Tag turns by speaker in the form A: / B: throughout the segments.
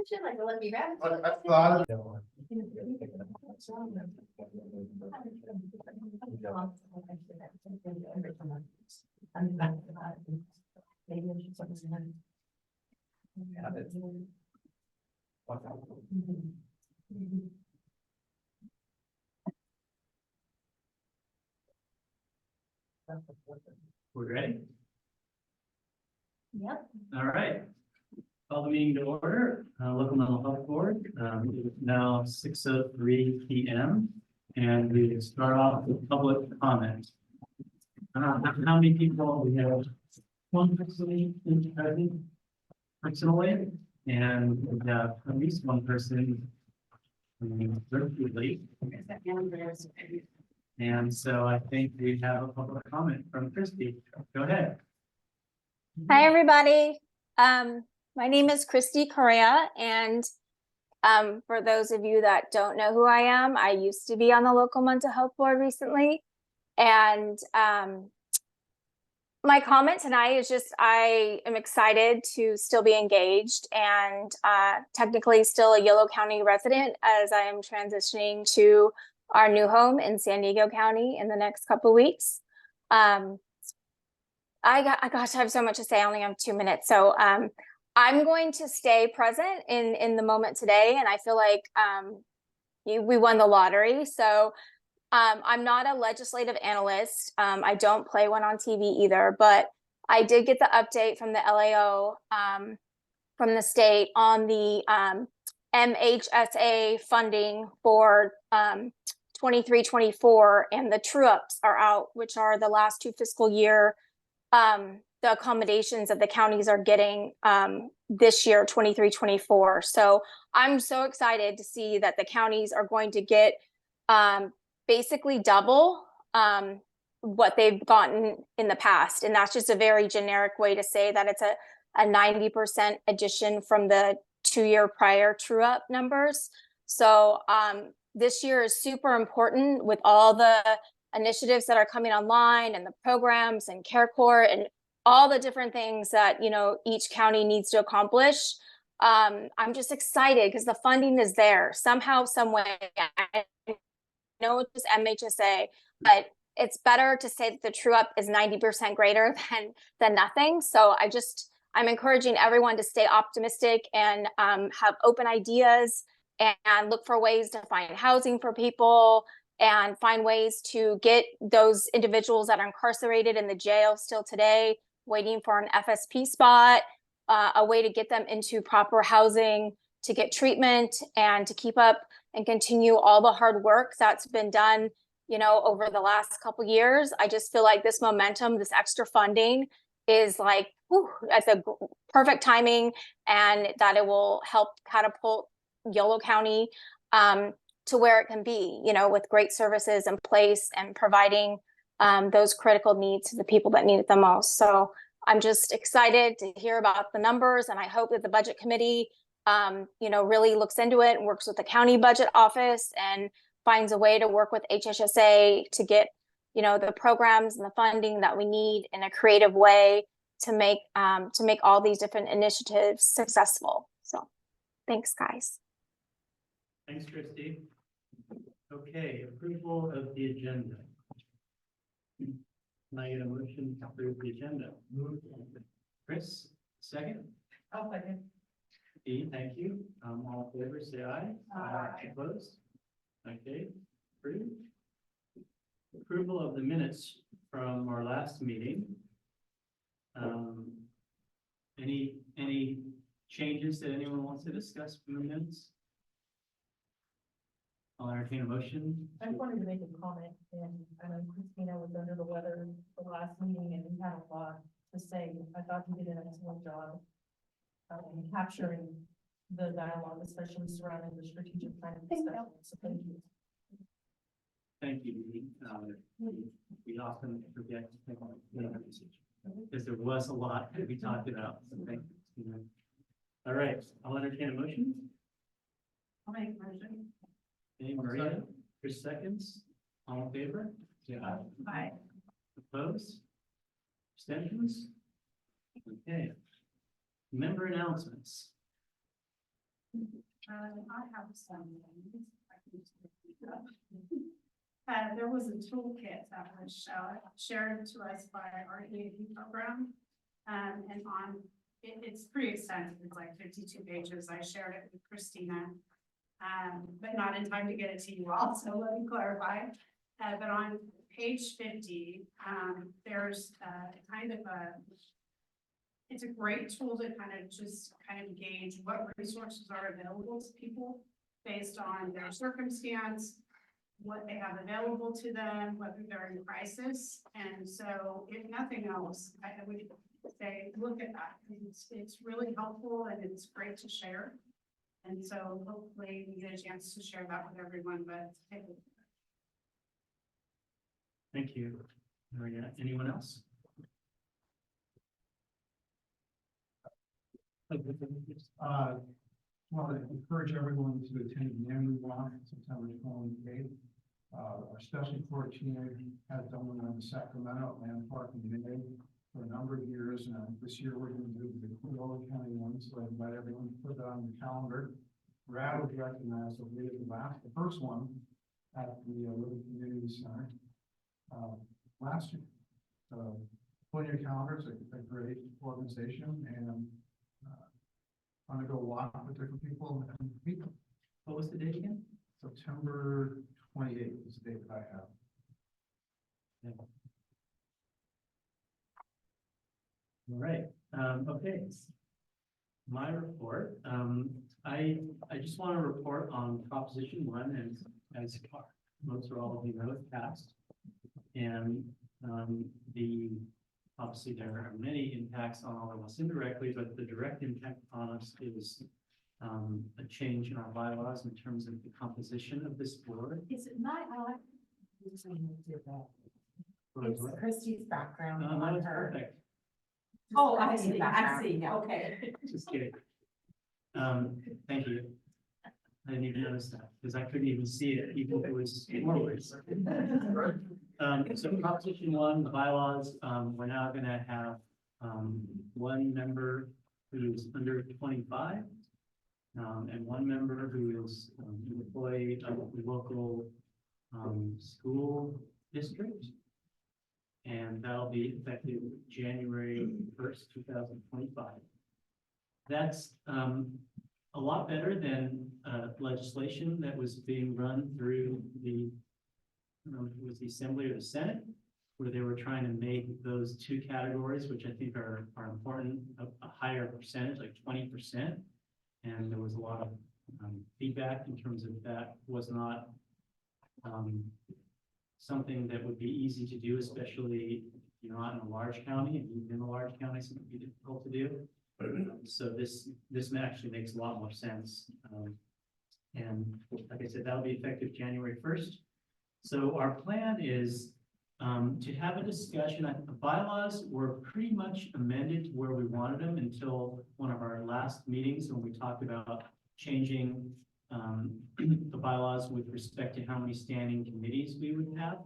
A: Should like a lucky rabbit.
B: I thought.
A: Maybe I should start listening.
C: We're ready?
A: Yep.
C: All right. Call the meeting to order. Local mental health board. It's now 6:03 p.m. and we start off with public comment. How many people we have? One person present personally, and we have at least one person virtually. And so I think we have a public comment from Christy. Go ahead.
D: Hi, everybody. My name is Christy Correa, and for those of you that don't know who I am, I used to be on the local mental health board recently. And my comment tonight is just I am excited to still be engaged and technically still a Yolo County resident as I am transitioning to our new home in San Diego County in the next couple of weeks. Gosh, I have so much to say. I only have 2 minutes. So I'm going to stay present in the moment today. And I feel like we won the lottery. So I'm not a legislative analyst. I don't play one on TV either, but I did get the update from the LAO from the state on the MHSA funding for 23-24, and the true ups are out, which are the last 2 fiscal year the accommodations that the counties are getting this year, 23-24. So I'm so excited to see that the counties are going to get basically double what they've gotten in the past. And that's just a very generic way to say that it's a 90% addition from the 2-year prior true up numbers. So this year is super important with all the initiatives that are coming online and the programs and CareCore and all the different things that, you know, each county needs to accomplish. I'm just excited because the funding is there somehow, some way. I know it's MHSA, but it's better to say that the true up is 90% greater than nothing. So I'm encouraging everyone to stay optimistic and have open ideas and look for ways to find housing for people and find ways to get those individuals that are incarcerated in the jail still today, waiting for an FSP spot, a way to get them into proper housing, to get treatment, and to keep up and continue all the hard work that's been done, you know, over the last couple of years. I just feel like this momentum, this extra funding is like, whew, that's a perfect timing, and that it will help catapult Yolo County to where it can be, you know, with great services in place and providing those critical needs to the people that need it the most. So I'm just excited to hear about the numbers, and I hope that the budget committee, you know, really looks into it and works with the county budget office and finds a way to work with HHSA to get, you know, the programs and the funding that we need in a creative way to make all these different initiatives successful. So thanks, guys.
C: Thanks, Christy. Okay, approval of the agenda. Can I get a motion to approve the agenda? Chris, second?
A: I'll second.
C: Dee, thank you. All in favor, say aye.
A: Aye.
C: Opposed? Okay, approved. Approval of the minutes from our last meeting. Any changes that anyone wants to discuss from the minutes? I'll entertain a motion.
A: I just wanted to make a comment, and I know Christina was under the weather for the last meeting and we had a lot to say. I thought you did an excellent job in capturing the dialogue, especially surrounding the strategic planning discussion. So thank you.
C: Thank you, Dee. We often forget to think about the message because there was a lot that we talked about. So thank you. All right, I'll entertain a motion.
A: I'll make a motion.
C: Okay, Maria, Chris seconds. All in favor? Say aye.
A: Aye.
C: Opposed? Abstentions? Okay. Member announcements.
B: I have some things. I can just repeat that. There was a toolkit that was shared to us by our EAP program. And it's pretty extensive, it's like 52 pages. I shared it with Christina, but not in time to get it to you all, so let me clarify. But on page 50, there's it's a great tool to kind of gauge what resources are available to people based on their circumstance, what they have available to them, whether they're in crisis. And so if nothing else, I would say, look at that. It's really helpful and it's great to share. And so hopefully we get a chance to share that with everyone, but take a look.
C: Thank you, Maria. Anyone else?
E: Want to encourage everyone to attend the annual walk September 28th. Our special court team has done one in Sacramento at Land Park in May for a number of years. And this year we're going to do the Cuyahoga County one. So I invite everyone to put that on the calendar. Brad was recognized as the first one at the Living Community Center last year. Put in your calendars, a great organization, and I'm going to go walk with different people and meet them.
C: What was the date again?
E: September 28th is the date that I have.
C: All right, okay. My report, I just want to report on Proposition 1, and as most or all of you know, it passed. And obviously there are many impacts on all of us indirectly, but the direct impact on us is a change in our bylaws in terms of the composition of this board.
F: Is it not? It's
C: What?
F: Christie's background
C: No,
F: on
C: it's
F: her.
C: perfect.
F: Oh, I see, okay.
C: Just kidding. Thank you. I didn't even notice that because I couldn't even see it, even if it was more words. So Proposition 1, the bylaws, we're now going to have one member who is under 25 and one member who is an employee of the local school district. And that'll be effective January 1st, 2025. That's a lot better than legislation that was being run through the I don't know if it was the Assembly or the Senate, where they were trying to make those two categories, which I think are important, a higher percentage, like 20%. And there was a lot of feedback in terms of that was not something that would be easy to do, especially if you're not in a large county, and even in a large county, so it would be difficult to do. So this actually makes a lot more sense. And like I said, that'll be effective January 1st. So our plan is to have a discussion. The bylaws were pretty much amended to where we wanted them until one of our last meetings when we talked about changing the bylaws with respect to how many standing committees we would have.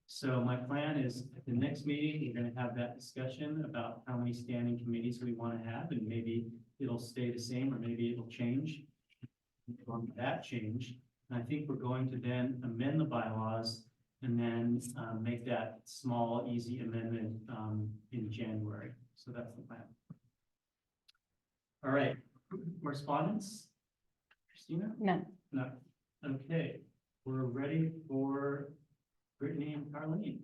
C: So my plan is at the next meeting, we're going to have that discussion about how many standing committees we want to have, and maybe it'll stay the same or maybe it'll change. On that change, I think we're going to then amend the bylaws and then make that small, easy amendment in January. So that's the plan. All right, correspondence? Christina?
D: No.
C: No. Okay, we're ready for Brittany and Carlene.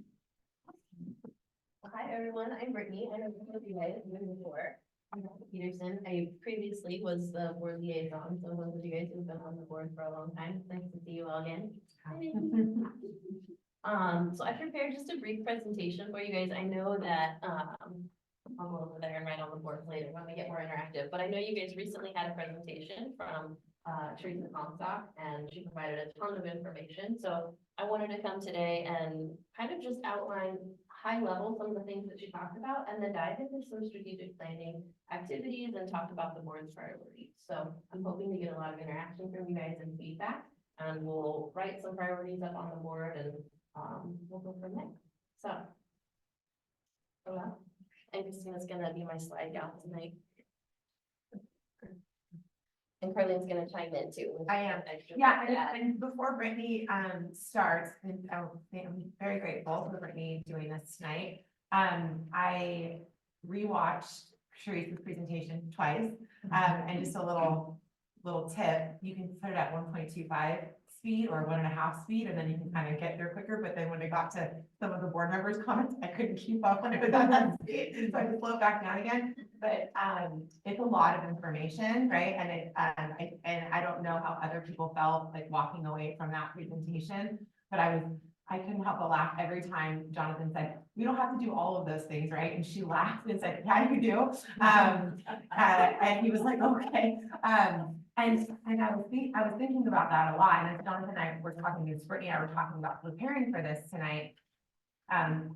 G: Hi, everyone. I'm Brittany. I know some of you guys have been before. I'm Peterson. I previously was the board liaison, so those of you guys who've been on the board for a long time, it's nice to see you all again. So I prepared just a brief presentation for you guys. I know that I'll go over there and write on the board later when we get more interactive, but I know you guys recently had a presentation from Teresa Comstock, and she provided a ton of information. So I wanted to come today and kind of just outline high level some of the things that she talked about, and then dive into some strategic planning activities and talk about the board's priorities. So I'm hoping to get a lot of interaction from you guys and feedback, and we'll write some priorities up on the board, and we'll go from there. So, and Christina's gonna be my slide gal tonight. And Carlene's gonna chime in too.
F: I am.
G: Extra
F: Yeah,
G: to add.
F: and before Brittany starts, and I'm very grateful for Brittany doing this tonight. I rewatched Sharice's presentation twice, and just a little tip, you can put it at 1.25 speed or 1.5 speed, and then you can kind of get there quicker. But then when it got to some of the board members' comments, I couldn't keep up when it was at that speed, so I just slowed back down again. But it's a lot of information, right? And I don't know how other people felt like walking away from that presentation, but I couldn't help but laugh every time Jonathan said, we don't have to do all of those things, right? And she laughed and said, yeah, you do. And he was like, okay. And I was thinking about that a lot. And as Jonathan and I were talking, and Brittany and I were talking about preparing for this tonight.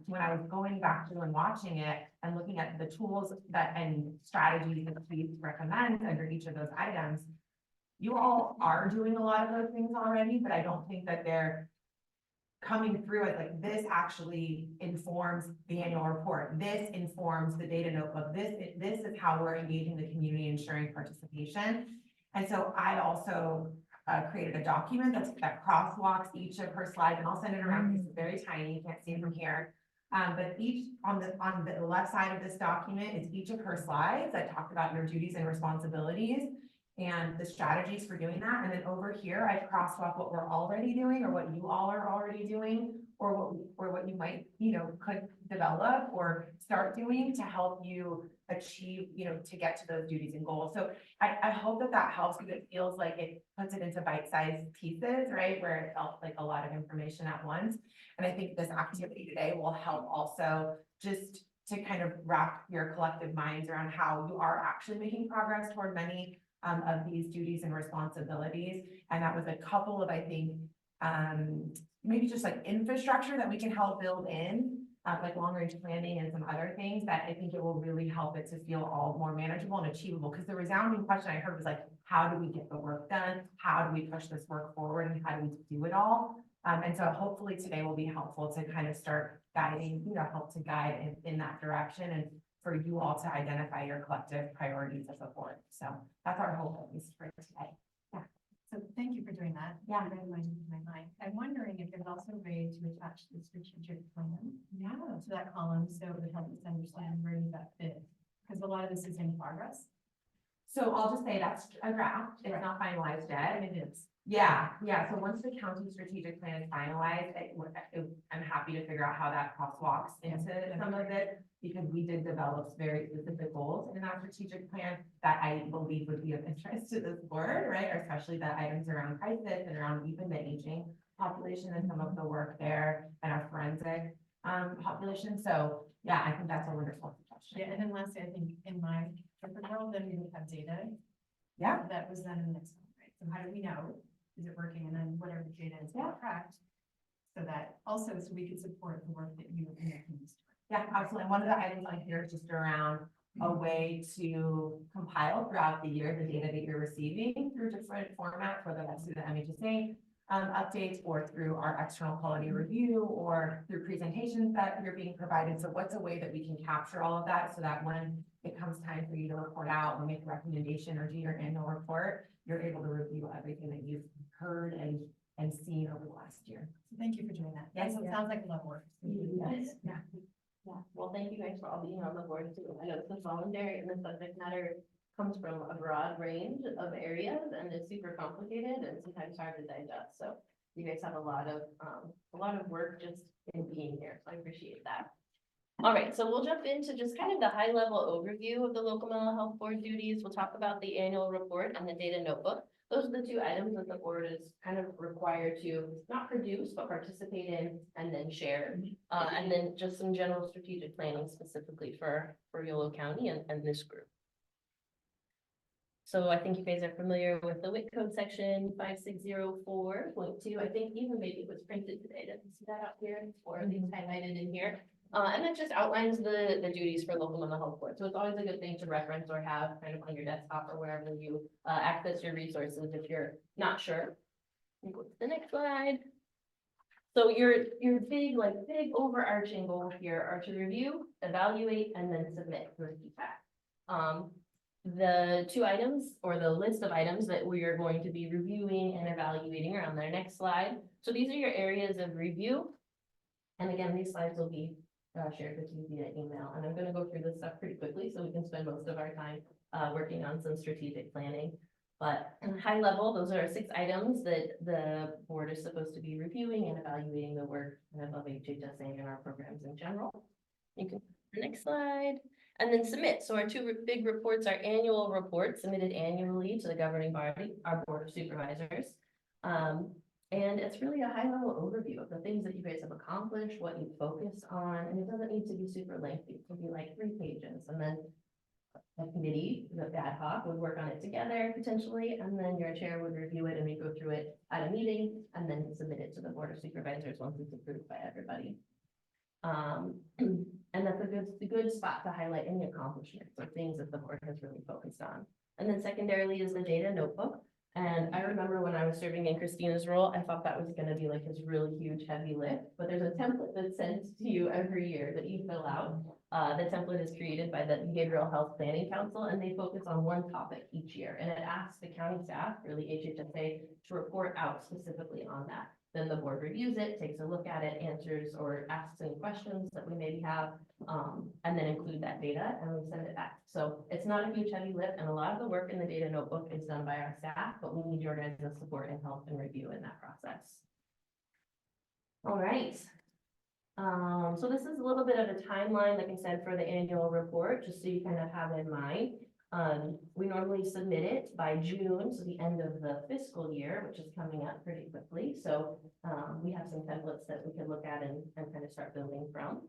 F: When I was going back through and watching it and looking at the tools and strategies that we recommend under each of those items, you all are doing a lot of those things already, but I don't think that they're coming through as like, this actually informs the annual report. This informs the data notebook. This is how we're engaging the community, ensuring participation. And so I also created a document that crosswalks each of her slides, and I'll send it around because it's very tiny, you can't see it from here. But each on the left side of this document is each of her slides that talk about your duties and responsibilities and the strategies for doing that. And then over here, I crosswalk what we're already doing or what you all are already doing, or what you might, could develop or start doing to help you achieve, to get to those duties and goals. So I hope that helps, because it feels like it puts it into bite-sized pieces, right? Where it felt like a lot of information at once. And I think this activity today will help also just to kind of wrap your collective minds around how you are actually making progress toward many of these duties and responsibilities. And that was a couple of, I think, maybe just like infrastructure that we can help build in, like long-range planning and some other things that I think it will really help it to feel all more manageable and achievable. Because the resounding question I heard was like, how do we get the work done? How do we push this work forward? And how do we do it all? And so hopefully today will be helpful to kind of start guiding, help to guide in that direction, and for you all to identify your collective priorities as a board. So that's our hope, at least for today.
H: So thank you for doing that.
F: Yeah.
H: Very much in my mind. I'm wondering if there's also a way to attach the strategic plan
F: Yeah.
H: to that column, so it would help us understand where does that fit? Because a lot of this is in progress.
F: So I'll just say that's a draft. It's not finalized yet.
H: And it is.
F: Yeah. So once the county strategic plan is finalized, I'm happy to figure out how that crosswalks into some of it, because we did develop very specific goals in that strategic plan that I believe would be of interest to this board, right? Or especially the items around crisis and around even the aging population and some of the work there and our forensic population. So yeah, I think that's a wonderful suggestion.
H: Yeah, and then lastly, I think in my different world, then we would have data.
F: Yeah.
H: That was then in the next one, right? So how do we know? Is it working? And then whatever data is tracked. So that also, so we could support the work that you and your team is doing.
F: Yeah, absolutely. One of the items on here is just around a way to compile throughout the year the data that you're receiving through different formats, whether that's through the MHSA updates or through our external quality review or through presentations that you're being provided. So what's a way that we can capture all of that so that when it comes time for you to report out or make a recommendation or do your annual report, you're able to review everything that you've heard and seen over the last year.
H: So thank you for doing that.
F: Yes,
H: So it sounds like a lot of work.
F: Yes. Yeah.
G: Yeah, well, thank you guys for all being on the board too. I know this is voluntary and the subject matter comes from a broad range of areas and it's super complicated and sometimes hard to digest. So you guys have a lot of work just in being here. So I appreciate that. All right, so we'll jump into just kind of the high level overview of the local mental health board duties. We'll talk about the annual report and the data notebook. Those are the two items that the board is kind of required to not produce, but participate in and then share. And then just some general strategic planning specifically for Yolo County and this group. So I think you guys are familiar with the WIC code section 5604.2. I think even maybe it was printed today. Didn't see that out here or at least highlighted in here. And that just outlines the duties for local mental health board. So it's always a good thing to reference or have kind of on your desktop or wherever you access your resources if you're not sure. Go to the next slide. So your big overarching goals here are to review, evaluate, and then submit for feedback. the two items or the list of items that we are going to be reviewing and evaluating are on their next slide. So these are your areas of review. And again, these slides will be shared with you via email, and I'm gonna go through this stuff pretty quickly so we can spend most of our time working on some strategic planning. But at a high level, those are 6 items that the board is supposed to be reviewing and evaluating the work of HHSA and our programs in general. You can, the next slide, and then submit. So our 2 big reports are annual reports submitted annually to the governing body, our board of supervisors. And it's really a high level overview of the things that you guys have accomplished, what you focused on, and it doesn't need to be super lengthy. It can be like 3 pages, and then a committee, the ad hoc, would work on it together potentially, and then your chair would review it and we go through it at a meeting and then submit it to the board of supervisors once it's approved by everybody. And that's a good spot to highlight any accomplishments or things that the board has really focused on. And then secondarily is the data notebook. And I remember when I was serving in Christina's role, I thought that was gonna be like this really huge heavy lift, but there's a template that's sent to you every year that you fill out. The template is created by the Behavioral Health Planning Council, and they focus on one topic each year. And it asks the county staff, really HHSA, to report out specifically on that. Then the board reviews it, takes a look at it, answers or asks any questions that we maybe have, and then include that data and we send it back. So it's not a huge heavy lift, and a lot of the work in the data notebook is done by our staff, but we need your guys' support and help and review in that process. All right. So this is a little bit of a timeline, like I said, for the annual report, just so you kind of have in mind. We normally submit it by June, so the end of the fiscal year, which is coming up pretty quickly. So we have some templates that we can look at and kind of start building from.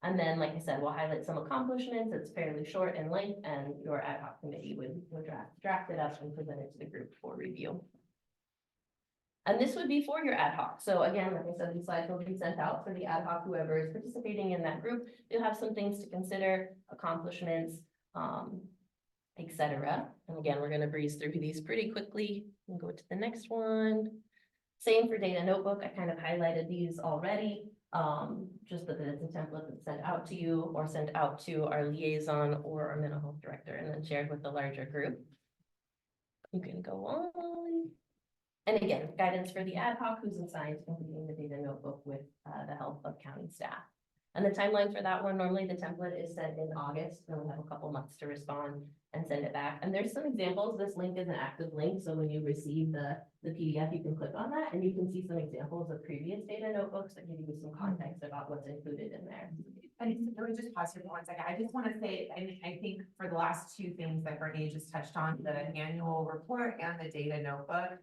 G: And then, like I said, we'll highlight some accomplishments. It's fairly short in length, and your ad hoc committee would draft it up and present it to the group for review. And this would be for your ad hoc. So again, like I said, these slides will be sent out for the ad hoc, whoever is participating in that group. You'll have some things to consider, accomplishments, etc. And again, we're going to breeze through these pretty quickly and go to the next one. Same for data notebook. I kind of highlighted these already. Just that it's a template that's sent out to you or sent out to our liaison or our mental health director and then shared with the larger group. You can go on. And again, guidance for the ad hoc who's assigned to completing the data notebook with the help of county staff. And the timeline for that one, normally the template is sent in August, then we have a couple months to respond and send it back. And there's some examples. This link is an active link, so when you receive the PDF, you can click on that and you can see some examples of previous data notebooks that give you some context about what's included in there.
F: And let me just pause here for 1 second. I just want to say, and I think for the last 2 things that Brittany just touched on, the annual report and the data notebook,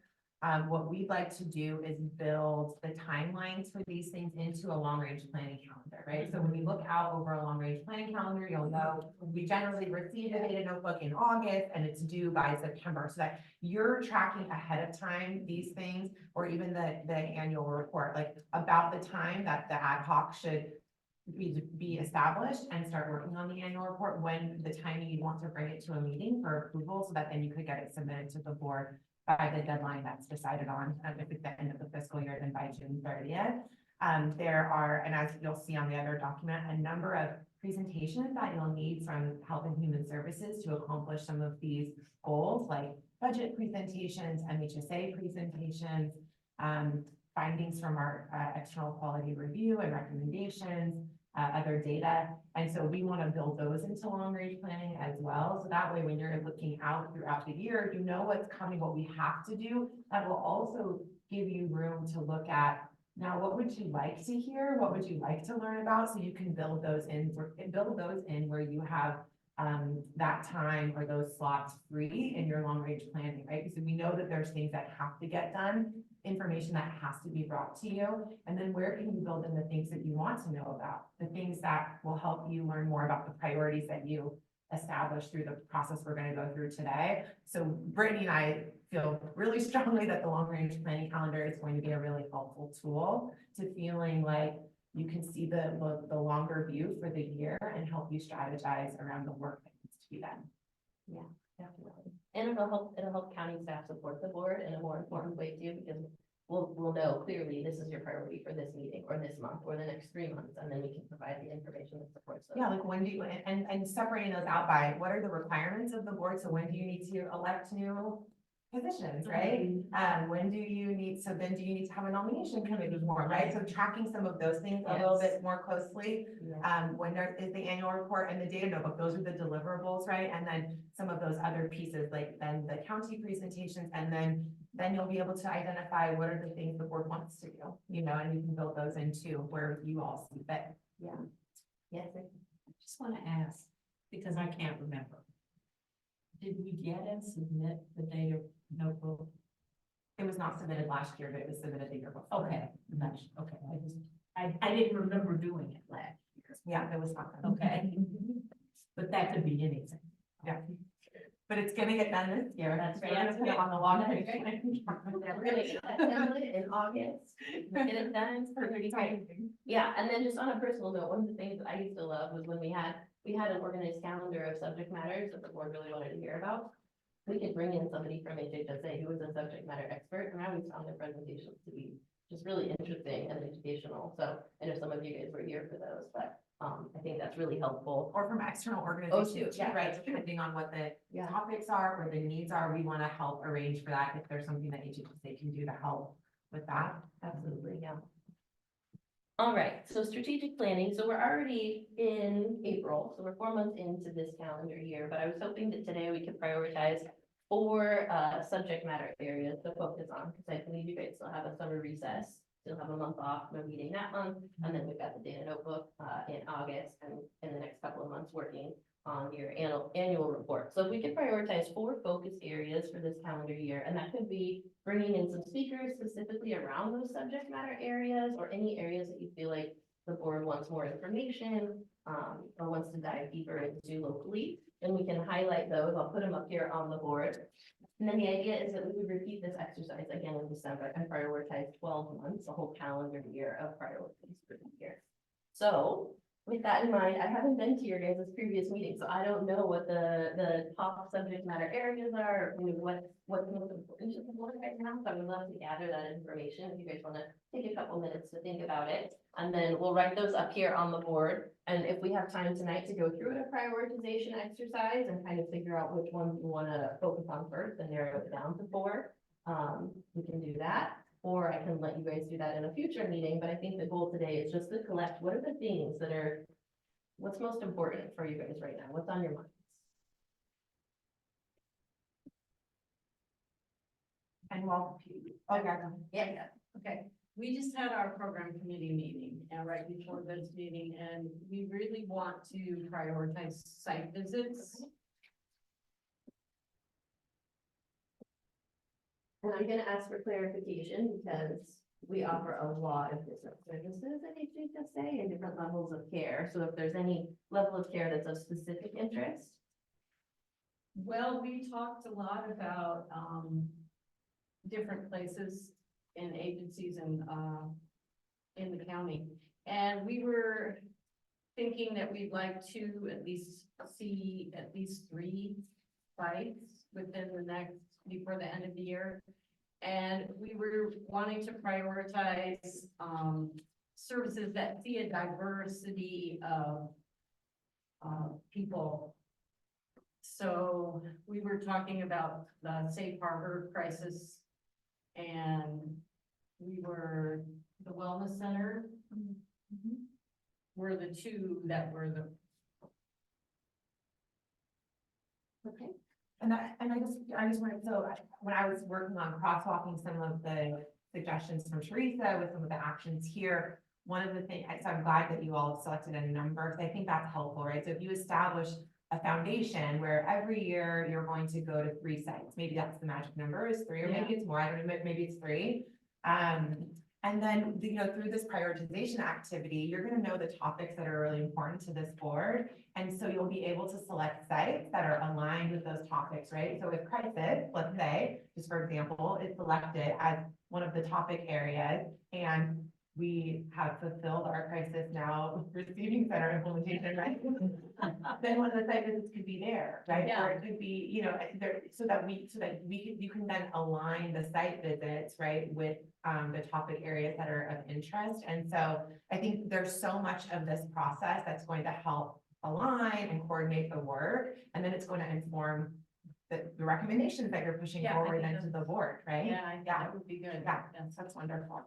F: what we'd like to do is build the timelines for these things into a long-range planning calendar, right? So when we look out over a long-range planning calendar, you'll know we generally receive the data notebook in August and it's due by September, so that you're tracking ahead of time these things, or even the annual report, like about the time that the ad hoc should be established and start working on the annual report, when the timing you want to bring it to a meeting for approval, so that then you could get it submitted to the board by the deadline that's decided on, if it's the end of the fiscal year, then by June 30th. There are, and as you'll see on the other document, a number of presentations that you'll need from Health and Human Services to accomplish some of these goals, like budget presentations, MHSA presentations, findings from our external quality review and recommendations, other data. And so we want to build those into long-range planning as well. So that way, when you're looking out throughout the year, you know what's coming, what we have to do. That will also give you room to look at, now, what would you like to hear? What would you like to learn about? So you can build those in where you have that time or those slots free in your long-range planning, right? Because we know that there's things that have to get done, information that has to be brought to you, and then where can you build in the things that you want to know about, the things that will help you learn more about the priorities that you establish through the process we're going to go through today. So Brittany and I feel really strongly that the long-range planning calendar is going to be a really helpful tool to feeling like you can see the longer view for the year and help you strategize around the work that needs to be done.
G: Yeah, definitely. And it'll help county staff support the board in a more informed way too, because we'll know clearly this is your priority for this meeting or this month or the next 3 months, and then we can provide the information that supports those.
F: Yeah, like when do you, and separating those out by what are the requirements of the board? So when do you need to elect new positions, right? When do you need, so then do you need to have a nomination committee more, right? So tracking some of those things a little bit more closely. When there is the annual report and the data notebook, those are the deliverables, right? And then some of those other pieces, like then the county presentations, and then you'll be able to identify what are the things the board wants to do, you know, and you can build those into where you all see fit.
G: Yeah. Yes,
I: I just want to ask, because I can't remember. Did we get and submit the data notebook?
F: It was not submitted last year, but it was submitted the year before.
I: Okay, okay, I didn't remember doing it last year.
F: Yeah, it was not.
I: Okay. But that could be anything.
F: Yeah. But it's gonna get done this year.
G: That's
F: We're gonna
G: right.
F: put it on the long.
G: We're gonna get that template in August, get it done, for 30 days. Yeah, and then just on a personal note, one of the things that I used to love was when we had an organized calendar of subject matters that the board really wanted to hear about. We could bring in somebody from HHSA who was a subject matter expert, and I always found their presentations to be just really interesting and educational. So I know some of you guys were here for those, but I think that's really helpful.
F: Or from external organizations,
G: yeah,
F: right,
G: that's true.
F: depending on what the
G: Yeah.
F: topics are, or the needs are, we wanna help arrange for that, if there's something that HHSA can do to help with that.
G: Absolutely, yeah. All right, so strategic planning, so we're already in April, so we're 4 months into this calendar year, but I was hoping that today we could prioritize 4 subject matter areas to focus on, because I believe you guys still have a summer recess, still have a month off, no meeting that month, and then we've got the data notebook in August, and in the next couple of months working on your annual report. So if we could prioritize 4 focus areas for this calendar year, and that could be bringing in some speakers specifically around those subject matter areas, or any areas that you feel like the board wants more information, or wants to dive deeper into locally, and we can highlight those. I'll put them up here on the board. And then the idea is that we would repeat this exercise again in December and prioritize 12 months, a whole calendar year of priorities for the year. So with that in mind, I haven't been to your guys' previous meetings, so I don't know what the top subject matter areas are, you know, what's most important to the board right now. So I would love to gather that information if you guys want to take a couple minutes to think about it. And then we'll write those up here on the board. And if we have time tonight to go through a prioritization exercise and kind of figure out which ones we want to focus on first and narrow it down to 4, we can do that. Or I can let you guys do that in a future meeting, but I think the goal today is just to collect what are the things that are, what's most important for you guys right now? What's on your minds?
F: And well, okay.
G: Yeah.
J: Okay, we just had our program committee meeting, and right before this meeting, and we really want to prioritize site visits.
G: And I'm gonna ask for clarification because we offer a lot of different services at HHSA and different levels of care. So if there's any level of care that's of specific interest.
J: Well, we talked a lot about, different places and agencies and, in the county. And we were thinking that we'd like to at least see at least 3 sites within the next, before the end of the year. And we were wanting to prioritize, services that see a diversity of, people. So we were talking about the safe harbor crisis. And the wellness center. Were the 2 that were the.
F: Okay. And I just wanted, so when I was working on crosswalking some of the suggestions from Teresa with some of the actions here, one of the things, so I'm glad that you all have selected a number, because I think that's helpful, right? So if you establish a foundation where every year you're going to go to 3 sites, maybe that's the magic number is 3, or maybe it's more, I don't know, maybe it's 3. And then, you know, through this prioritization activity, you're gonna know the topics that are really important to this board. And so you'll be able to select sites that are aligned with those topics, right? So if crisis, let's say, just for example, is selected as one of the topic areas, and we have fulfilled our crisis now receiving center implementation, right? Then one of the site visits could be there, right? Or it could be, you know, there, so that you can then align the site visits, right, with the topic areas that are of interest. And so I think there's so much of this process that's going to help align and coordinate the work, and then it's going to inform the recommendations that you're pushing
A: Yeah, I
F: forward
A: think
F: into the board, right?
J: Yeah, I think that would be good.
F: Yeah, that's wonderful.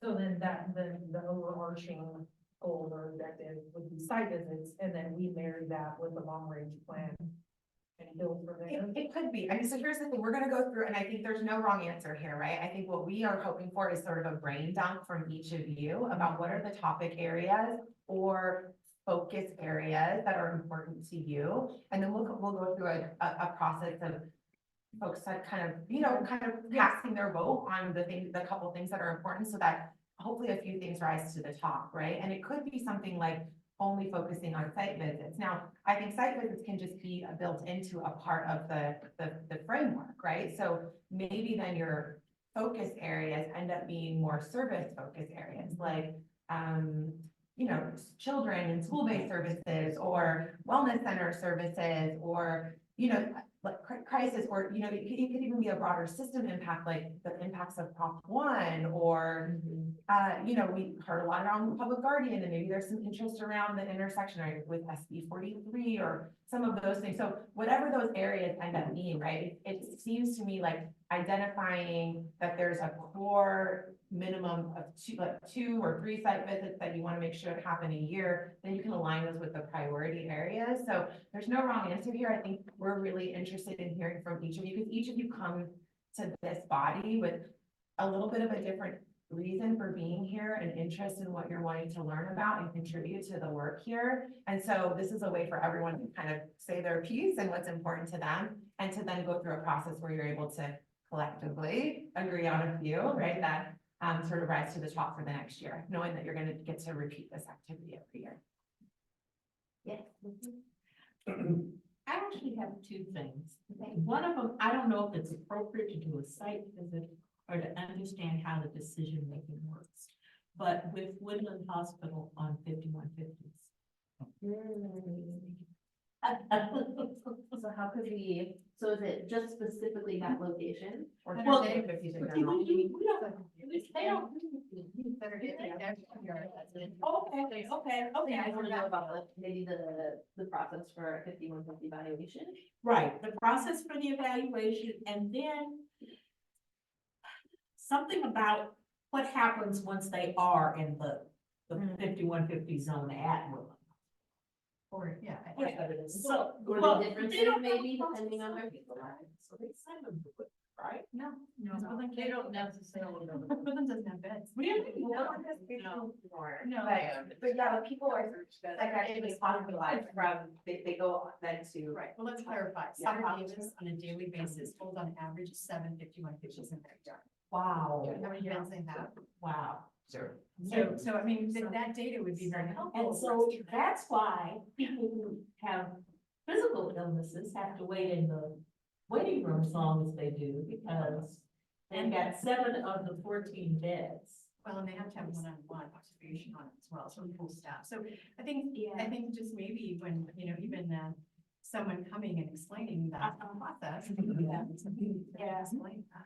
A: So then the overarching goal or objective would be site visits, and then we marry that with the long range plan and build from there.
F: It could be. I mean, so here's the thing, we're gonna go through, and I think there's no wrong answer here, right? I think what we are hoping for is sort of a brain dump from each of you about what are the topic areas or focus areas that are important to you. And then we'll go through a process of folks that kind of, you know, kind of casting their vote on the couple things that are important, so that hopefully a few things rise to the top, right? And it could be something like only focusing on site visits. Now, I think site visits can just be built into a part of the framework, right? So maybe then your focus areas end up being more service focus areas, like, you know, children and school-based services, or wellness center services, or, you know, like crisis, or, you know, it could even be a broader system impact, like the impacts of Prop 1, or, you know, we heard a lot around public guardian, and maybe there's some interest around the intersection, right, with SB 43, or some of those things. So whatever those areas end up being, right, it seems to me like identifying that there's a core minimum of two or three site visits that you want to make sure happen a year, then you can align those with the priority areas. So there's no wrong answer here. I think we're really interested in hearing from each of you, because each of you come to this body with a little bit of a different reason for being here and interest in what you're wanting to learn about and contribute to the work here. And so this is a way for everyone to kind of say their piece and what's important to them, and to then go through a process where you're able to collectively agree on a few, right, that sort of rise to the top for the next year, knowing that you're going to get to repeat this activity every year.
I: Yes. I actually have two things. One of them, I don't know if it's appropriate to do a site visit or to understand how the decision making works. But with Woodland Hospital on 5150s.
G: So how could we, so is it just specifically that location?
F: Or
I: Well,
F: 50 in
I: We
F: general.
I: don't, they don't. Okay.
G: I want to know about maybe the process for a 5150 evaluation.
I: Right, the process for the evaluation, and then something about what happens once they are in the 5150 zone at Woodland.
H: Or, yeah.
I: So,
G: Or
I: well,
G: the differences
I: they don't
G: maybe
I: have
G: depending on where people are.
I: So they send them to it, right?
H: No,
A: They don't necessarily know.
H: Woodland doesn't have beds.
I: Really?
F: No.
H: No.
F: But yeah, when people are psychiatrically hospitalized from, they go then to.
H: Right, well, let's clarify.
F: Yeah.
H: Center Davis on a daily basis holds on average 7 5150s in their yard.
I: Wow,
H: How many beds they have?
I: wow.
H: So I mean, that data would be very helpful.
I: And so that's why people who have physical illnesses have to wait in the waiting room as long as they do, because they've got 7 of the 14 beds.
H: Well, and they have to have one-on-one observation on it as well, so full staff. So I think just maybe when, you know, even someone coming and explaining that process. Explain that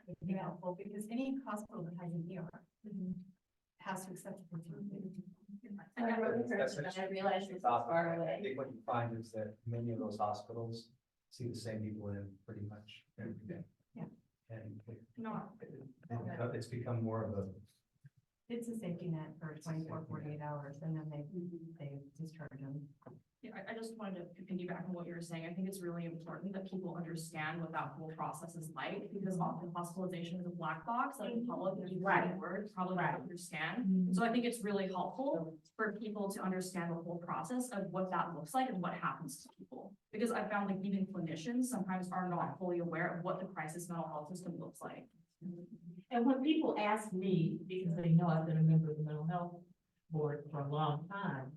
H: would be helpful, because any hospital that has an ER has to accept it.
G: I wrote the first, and I realized this was far
K: I
G: away.
K: think what you find is that many of those hospitals see the same people in pretty much every day.
H: Yeah.
K: And
H: No.
K: it's become more of a,
H: It's a safety net for 24, 48 hours, and then they discharge them.
L: Yeah, I just wanted to piggyback on what you were saying. I think it's really important that people understand what that whole process is like, because often hospitalization is a black box, like the public, if you write a word, probably don't understand. So I think it's really helpful for people to understand the whole process of what that looks like and what happens to people. Because I found like even clinicians sometimes are not fully aware of what the crisis mental health system looks like.
I: And when people ask me, because they know I've been a member of the mental health board for a long time,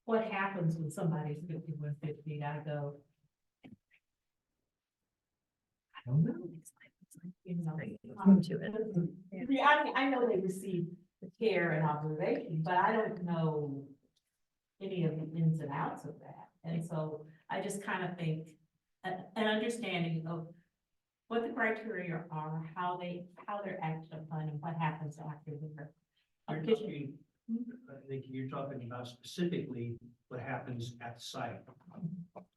I: what happens when somebody's 5150, I go, I don't know. You know,
A: To it.
I: yeah, I know they receive care and observation, but I don't know any of the ins and outs of that. And so I just kind of think an understanding of what the criteria are, how they're acted upon, and what happens after
K: Our history, I think you're talking about specifically what happens at the site,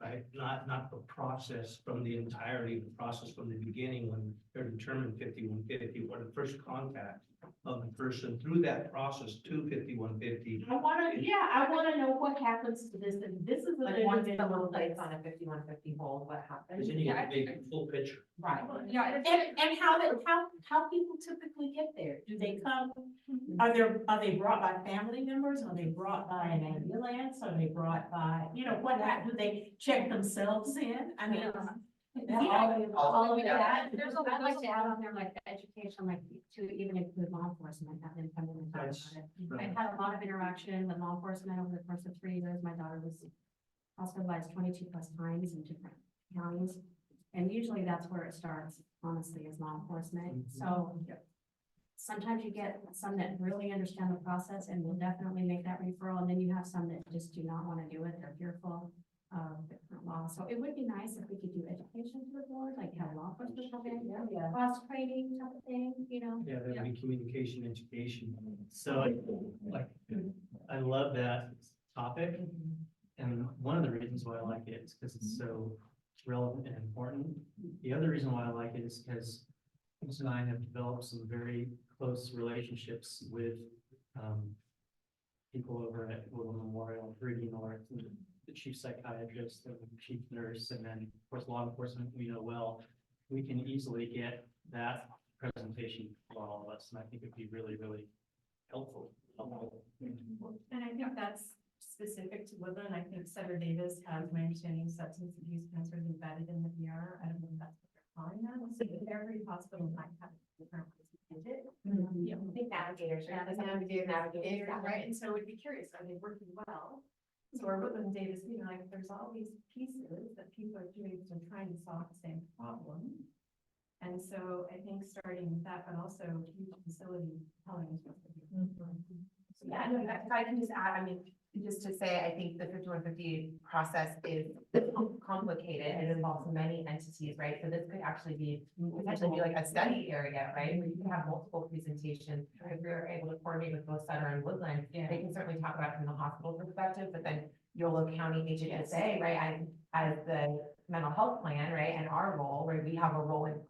K: right? Not the process from the entirety of the process from the beginning when they're determined 5150 or the first contact of the person through that process to 5150.
I: I wanna know what happens to this, and this is an
F: Like once
I: individual
F: someone
I: that's
F: plays on a 5150 hold, what happens?
K: Because then you get the big full picture.
I: right.
L: Yeah,
I: And how people typically get there? Do they come, are they brought by family members? Are they brought by an ambulance? Are they brought by, do they check themselves in? I mean, all of that.
H: I'd like to add on there, like, the education, like, to even include law enforcement, have them come in and talk
K: That's
H: about it. I've had a lot of interaction with law enforcement over the course of 3 years. My daughter was hospitalized 22 plus times in different counties. And usually that's where it starts, honestly, is law enforcement. So sometimes you get some that really understand the process and will definitely make that referral. And then you have some that just do not want to do it. They're fearful of different laws. So it would be nice if we could do education to the board, like have law enforcement come in, cross training type of thing,
K: Yeah, there'll be communication, education.
C: So like, I love that topic. And one of the reasons why I like it is because it's so relevant and important. The other reason why I like it is because Chris and I have developed some very close relationships with people over at Woodland Memorial, Rudy North, and the chief psychiatrist, the chief nurse, and then of course law enforcement we know well. We can easily get that presentation for all of us, and I think it'd be really, really helpful.
J: And I think that's specific to Woodland. I think Senator Davis has, my understanding, substance abuse counselors embedded in the VR. I don't know if that's what they're calling that. So every hospital might have a different way to visit.
F: Yeah, I think navigators, right? That's navigators.
J: Right, and so we'd be curious, are they working well? So our Woodland data is, like, there's all these pieces that people are doing to trying to solve the same problem. And so I think starting with that, but also each facility telling us what they're doing.
F: So yeah, no, if I can just add, I mean, just to say, I think the 5150 process is complicated and it involves many entities, right? So this could actually be, potentially be like a study area, right? Where you can have multiple presentations. If we're able to coordinate with both Sutter and Woodland, they can certainly talk about it from the hospital perspective, but then Yolo County HHSA, right? As the mental health plan, right? And our role, where we have a role in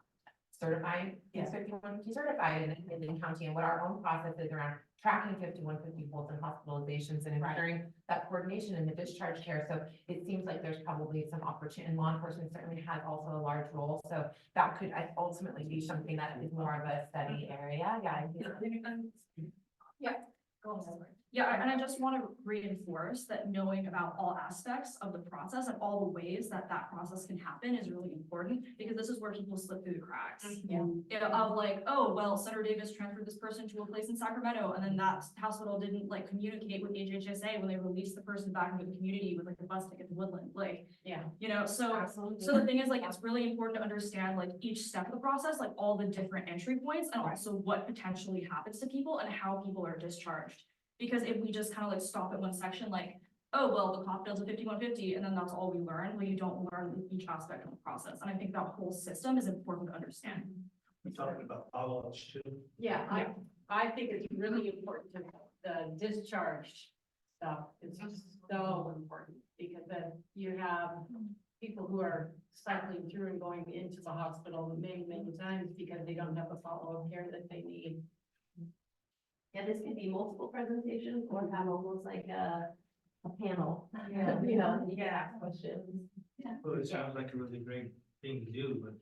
F: certifying,
J: Yeah.
F: 5150 certified in the county, and what our own process is around tracking 5150 holds and hospitalizations and ensuring that coordination in the discharge care. So it seems like there's probably some opportunity, and law enforcement certainly has also a large role. So that could ultimately be something that is more of a study area.
L: Go ahead. Yeah, and I just want to reinforce that knowing about all aspects of the process and all the ways that that process can happen is really important, because this is where people slip through the cracks. Of like, oh, well, Senator Davis transferred this person to a place in Sacramento, and then that hospital didn't like communicate with HHSA when they released the person back into the community with like a bus ticket to Woodland, like, so.
J: Absolutely.
L: So the thing is, like, it's really important to understand like each step of the process, like all the different entry points, and also what potentially happens to people and how people are discharged. Because if we just kind of like stop at one section, like, oh, well, the cop does a 5150, and then that's all we learn, well, you don't learn each aspect of the process. And I think that whole system is important to understand.
K: We're talking about follow-ups too.
J: Yeah, I think it's really important to the discharge stuff. It's so important, because then you have people who are cycling through and going into the hospital many, many times because they don't have the follow-up care that they need.
I: Yeah, this could be multiple presentations or have almost like a panel, questions.
K: Well, it sounds like a really great thing to do, but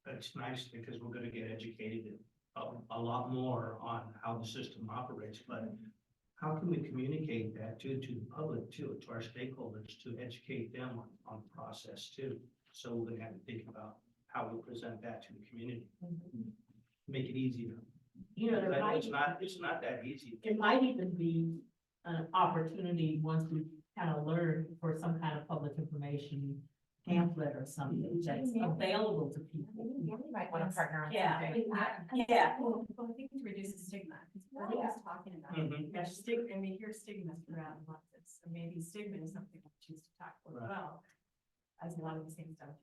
K: that's nice because we're gonna get educated a lot more on how the system operates, but how can we communicate that to the public too, to our stakeholders, to educate them on the process too? So we're gonna have to think about how we present that to the community. Make it easier. It's not that easy.
I: It might even be an opportunity once we kind of learn for some kind of public information pamphlet or something that's available to people.
F: You might want to partner on
I: Yeah.
F: something.
I: Yeah.
J: Well, I think to reduce the stigma, because
H: What he was talking about.
C: Mhm.
H: Yeah, stigma, and we hear stigma throughout a lot of this, so maybe stigma is something we choose to tackle as
C: Right.
H: well. As a lot of the same stuff.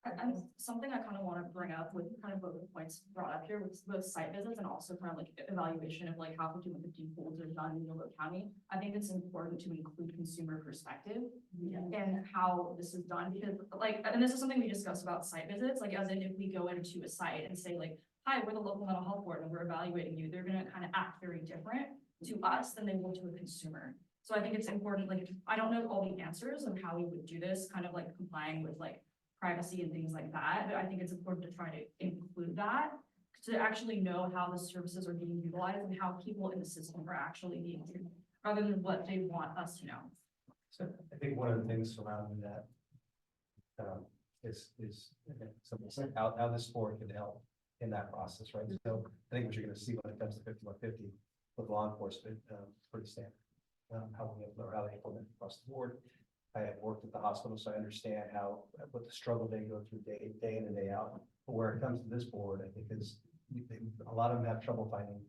L: And something I kind of want to bring up with kind of both the points brought up here with both site visits and also kind of like evaluation of like how 5150 holds are done in Yolo County. I think it's important to include consumer perspective and how this is done because like, and this is something we discussed about site visits, like as in if we go into a site and say like, hi, we're the local mental health board and we're evaluating you, they're gonna kind of act very different to us than they will to a consumer. So I think it's important, like, I don't know all the answers of how we would do this, kind of like complying with like privacy and things like that, but I think it's important to try to include that to actually know how the services are being utilized and how people in the system are actually being treated, rather than what they want us to know.
M: So I think one of the things surrounding that is again, simple, how this board can help in that process, right? So I think what you're gonna see when it comes to 5150 with law enforcement, pretty standard. How we implement, how they implement across the board. I have worked at the hospital, so I understand what the struggle they go through day in and day out. But where it comes to this board, I think a lot of them have trouble finding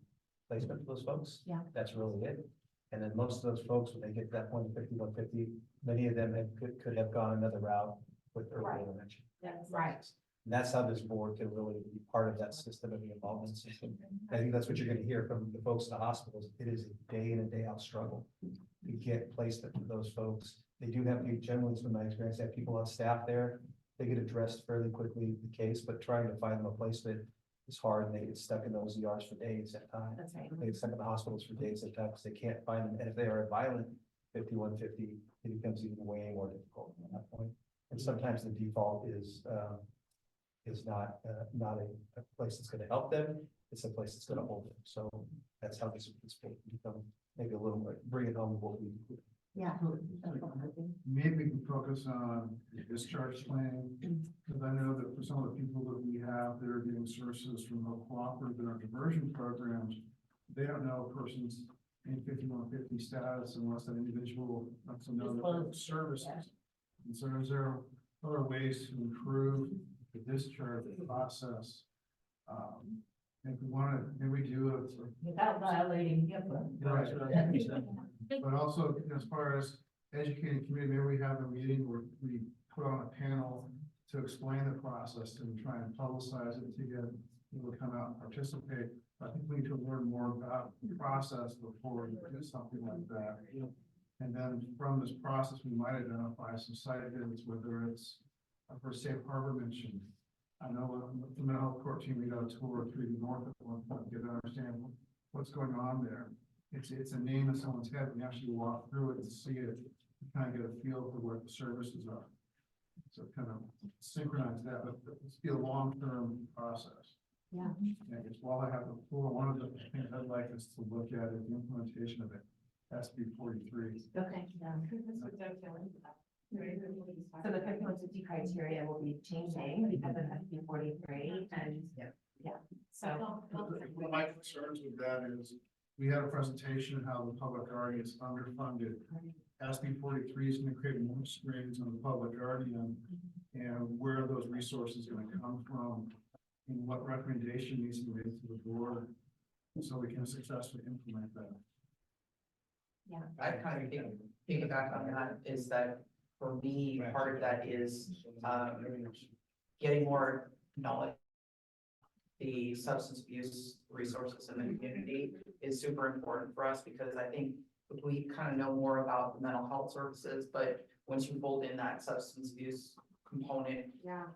M: placement for those folks.
F: Yeah.
M: That's really it. And then most of those folks, when they get to that point of 5150, many of them could have gone another route with early
F: Right.
M: intervention.
F: That's right.
M: And that's how this board can really be part of that system and the involvement system. I think that's what you're gonna hear from the folks in the hospitals. It is a day in and day out struggle to get placement for those folks. They do have, generally, from my experience, they have people on staff there. They get addressed fairly quickly, the case, but trying to find them a placement is hard, and they get stuck in those ERs for days at a time.
F: That's right.
M: They get stuck in the hospitals for days at a time because they can't find them, and if they are violent, 5150, it becomes even way more difficult at that point. And sometimes the default is not a place that's gonna help them, it's a place that's gonna hold them. So that's how this will become maybe a little more, bring it home to what we do.
F: Yeah.
E: Maybe we can focus on discharge planning, because I know that for some of the people that we have, that are getting services from the cooperative and our diversion programs, they don't know a person's in 5150 status unless that individual lets them know that they have services. And so is there other ways to improve the discharge process? If we want to, maybe we do it.
I: Without violating HIPAA.
E: Right. But also, as far as educating community, maybe we have a meeting where we put on a panel to explain the process and try and publicize it to get people to come out and participate. I think we need to learn more about the process before we do something like that. And then from this process, we might identify some site visits, whether it's for Safe Harbor mentioned. I know with the mental health court team, we got a tour through the north at one point, get to understand what's going on there. It's a name in someone's head. We actually walk through it and see it, kind of get a feel for what the services are. So kind of synchronize that, but it's be a long-term process.
F: Yeah.
E: And it's while I have the floor, one of the things I'd like us to look at is the implementation of it. SB 43.
F: Okay. So the 5150 criteria will be changing because of SB 43 and so.
E: My concerns with that is, we had a presentation of how the public guardian is underfunded. SB 43 is going to create more strains on the public guardian, and where are those resources going to come from? And what recommendation needs to be made to the board so we can successfully implement that?
N: I kind of piggyback on that is that for me, part of that is getting more knowledge. The substance abuse resources in the community is super important for us because I think we kind of know more about the mental health services, but once you fold in that substance abuse component,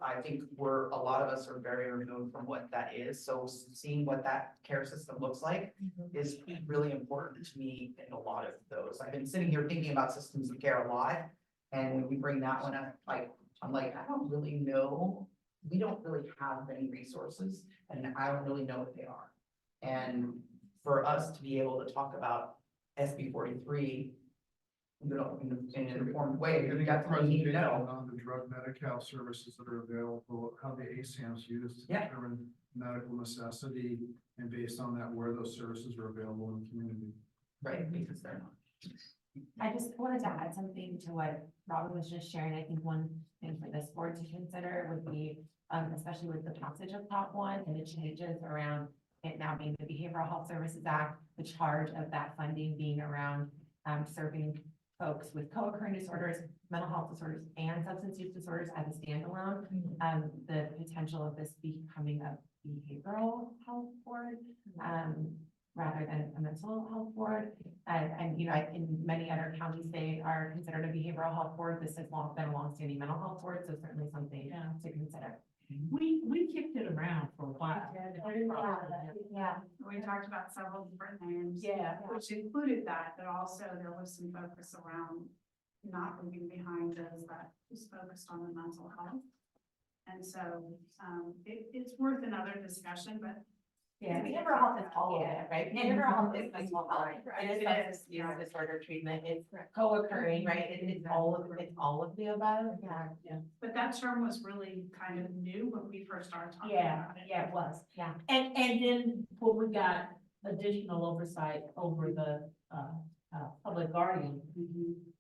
N: I think a lot of us are very removed from what that is. So seeing what that care system looks like is really important to me in a lot of those. I've been sitting here thinking about systems of care a lot. And when we bring that one up, I'm like, I don't really know. We don't really have many resources and I don't really know what they are. And for us to be able to talk about SB 43, in an informed way, we
E: Getting a
N: definitely need to
E: presentation
N: know.
E: on the drug Medi-Cal services that are available, how the ASAM's used to determine medical necessity, and based on that, where those services are available in the community.
N: Right, because they're not.
F: I just wanted to add something to what Robin was just sharing. I think one thing for this board to consider would be, especially with the passage of Prop 1 and the changes around it now being the Behavioral Health Services Act, the charge of that funding being around serving folks with co-occurring disorders, mental health disorders, and substance use disorders as a standalone. The potential of this becoming a behavioral health board, rather than a mental health board. And, you know, in many other counties, they are considered a behavioral health board. This has been a longstanding mental health board, so certainly something to consider.
I: We kicked it around for a while.
F: Yeah.
B: We talked about several different names.
I: Yeah.
B: Which included that, but also there was some focus around not leaving behind those that was focused on the mental health. And so, it's worth another discussion, but
F: Yeah, behavioral health is all of it, right? Behavioral health is mental health. It is substance use disorder treatment. It's co-occurring, right? It's all of the above. Yeah.
B: but that term was really kind of new when we first started talking
I: Yeah,
B: about it.
I: yeah, it was.
F: Yeah.
I: And then when we got additional oversight over the, public guardian,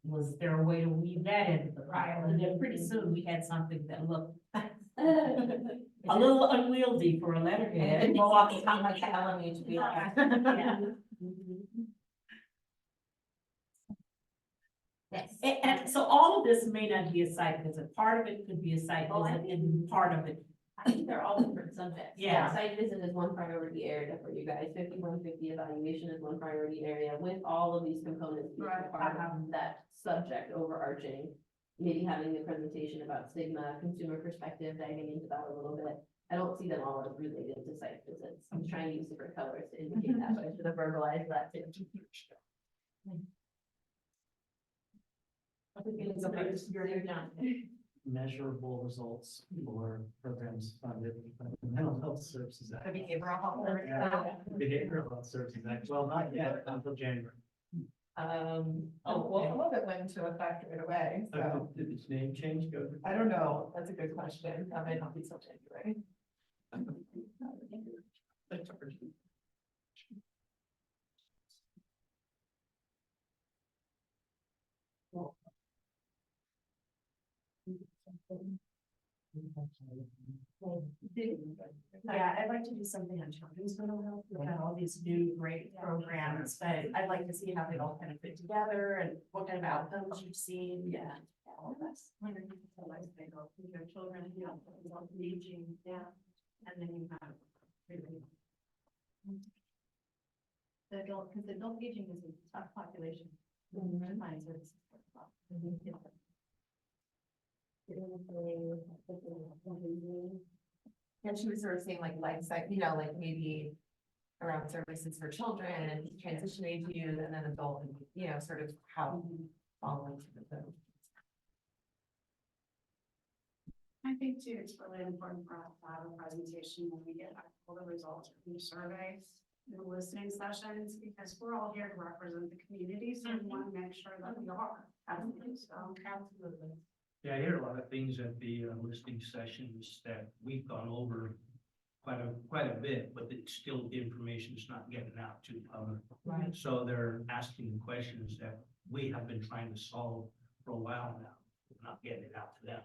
I: was there a way to weave that into the file? And then pretty soon we had something that looked a little unwieldy for a letterhead.
F: And roll off the tongue like the LMHB.
I: Yeah.
F: Yes.
I: And so all of this may not be a site visit. Part of it could be a site visit and part of it.
G: I think they're all different subjects.
I: Yeah.
G: Site visit is one priority area for you guys, 5150 evaluation is one priority area with all of these components. being
B: Right.
G: Part of that subject overarching, maybe having the presentation about stigma, consumer perspective, diving into that a little bit. I don't see them all as related to site visits. I'm trying to use different colors to indicate that, but I should have verbalized that too. You're done.
C: Measurable results for programs funded by the Mental Health Services Act.
F: The behavioral health.
C: Yeah. Behavioral Health Services Act, well, not yet, until January.
F: Well, some of it went into effect right away, so
C: Did its name change go?
F: I don't know. That's a good question. That might not be so January.
J: Yeah, I'd like to do something on children's mental health, we've got all these new great programs, but I'd like to see how they all kind of fit together and what kind of outcomes you've seen, yeah. All of us. Wondering if it's a life cycle, you know, children, you know, aging, yeah, and then you have. Really. The adult, because adult aging is a tough population. to find services for.
F: And she was sort of saying like life cycle, you know, like maybe around services for children and transition age youth and then adult, and you know, sort of how fall into the.
B: I think too, it's really important for us to have a presentation when we get all the results from the survey, the listening sessions, because we're all here to represent the community, so we want to make sure that we are. Absolutely.
K: Yeah, I hear a lot of things at the listening sessions that we've gone over quite a bit, but it's still the information is not getting out to the public.
F: Right.
K: So they're asking questions that we have been trying to solve for a while now, not getting it out to them.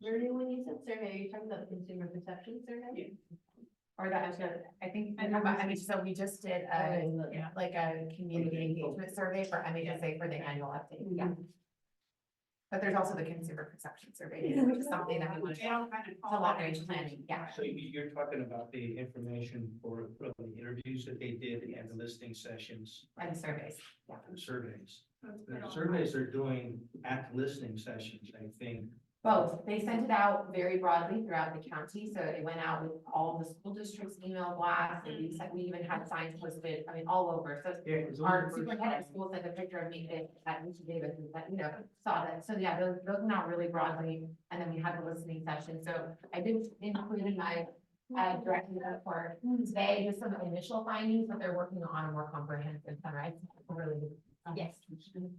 G: Ernie, when you said survey, are you talking about the consumer perception survey?
F: Or that, I think, I mean, so we just did like a community engagement survey for MHSA for the annual update, yeah. But there's also the consumer perception survey, which is something that we want to, it's a long range planning, yeah.
K: So you're talking about the information for the interviews that they did and the listening sessions
F: And the surveys, yeah.
K: and surveys. The surveys are doing at the listening sessions, I think.
F: Both, they sent it out very broadly throughout the county, so it went out with all the school districts email blasts, and we even had signs posted, I mean, all over, so.
K: Yeah, it was
F: Our
K: only the first
F: superintendent
K: time.
F: school sent a picture of me at UC Davis, and that, you know, saw that, so yeah, those went out really broadly, and then we had the listening session, so I did include in my directing report today, just some initial findings, but they're working on a more comprehensive summary, really.
G: Yes.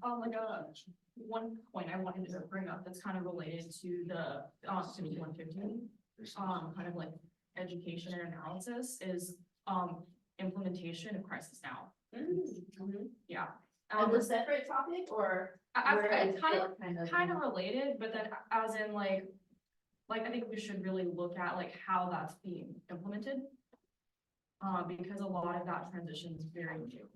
L: Like one point I wanted to bring up that's kind of related to the 5150, kind of like education and analysis is implementation of Crisis Now. Yeah.
G: As a separate topic or?
L: It's kind of related, but then as in like I think we should really look at like how that's being implemented. because a lot of that transition is very new.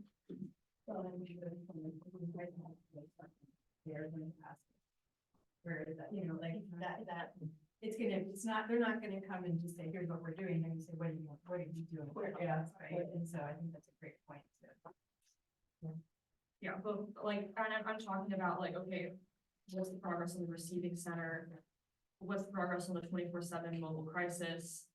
H: Where is that, you know, like that, it's not, they're not gonna come and just say, here's what we're doing, they're gonna say, what are you doing? Yeah, right, and so I think that's a great point.
L: Yeah, but like, and I'm talking about like, okay, what's the progress on the receiving center? What's the progress on the 24/7 mobile crisis?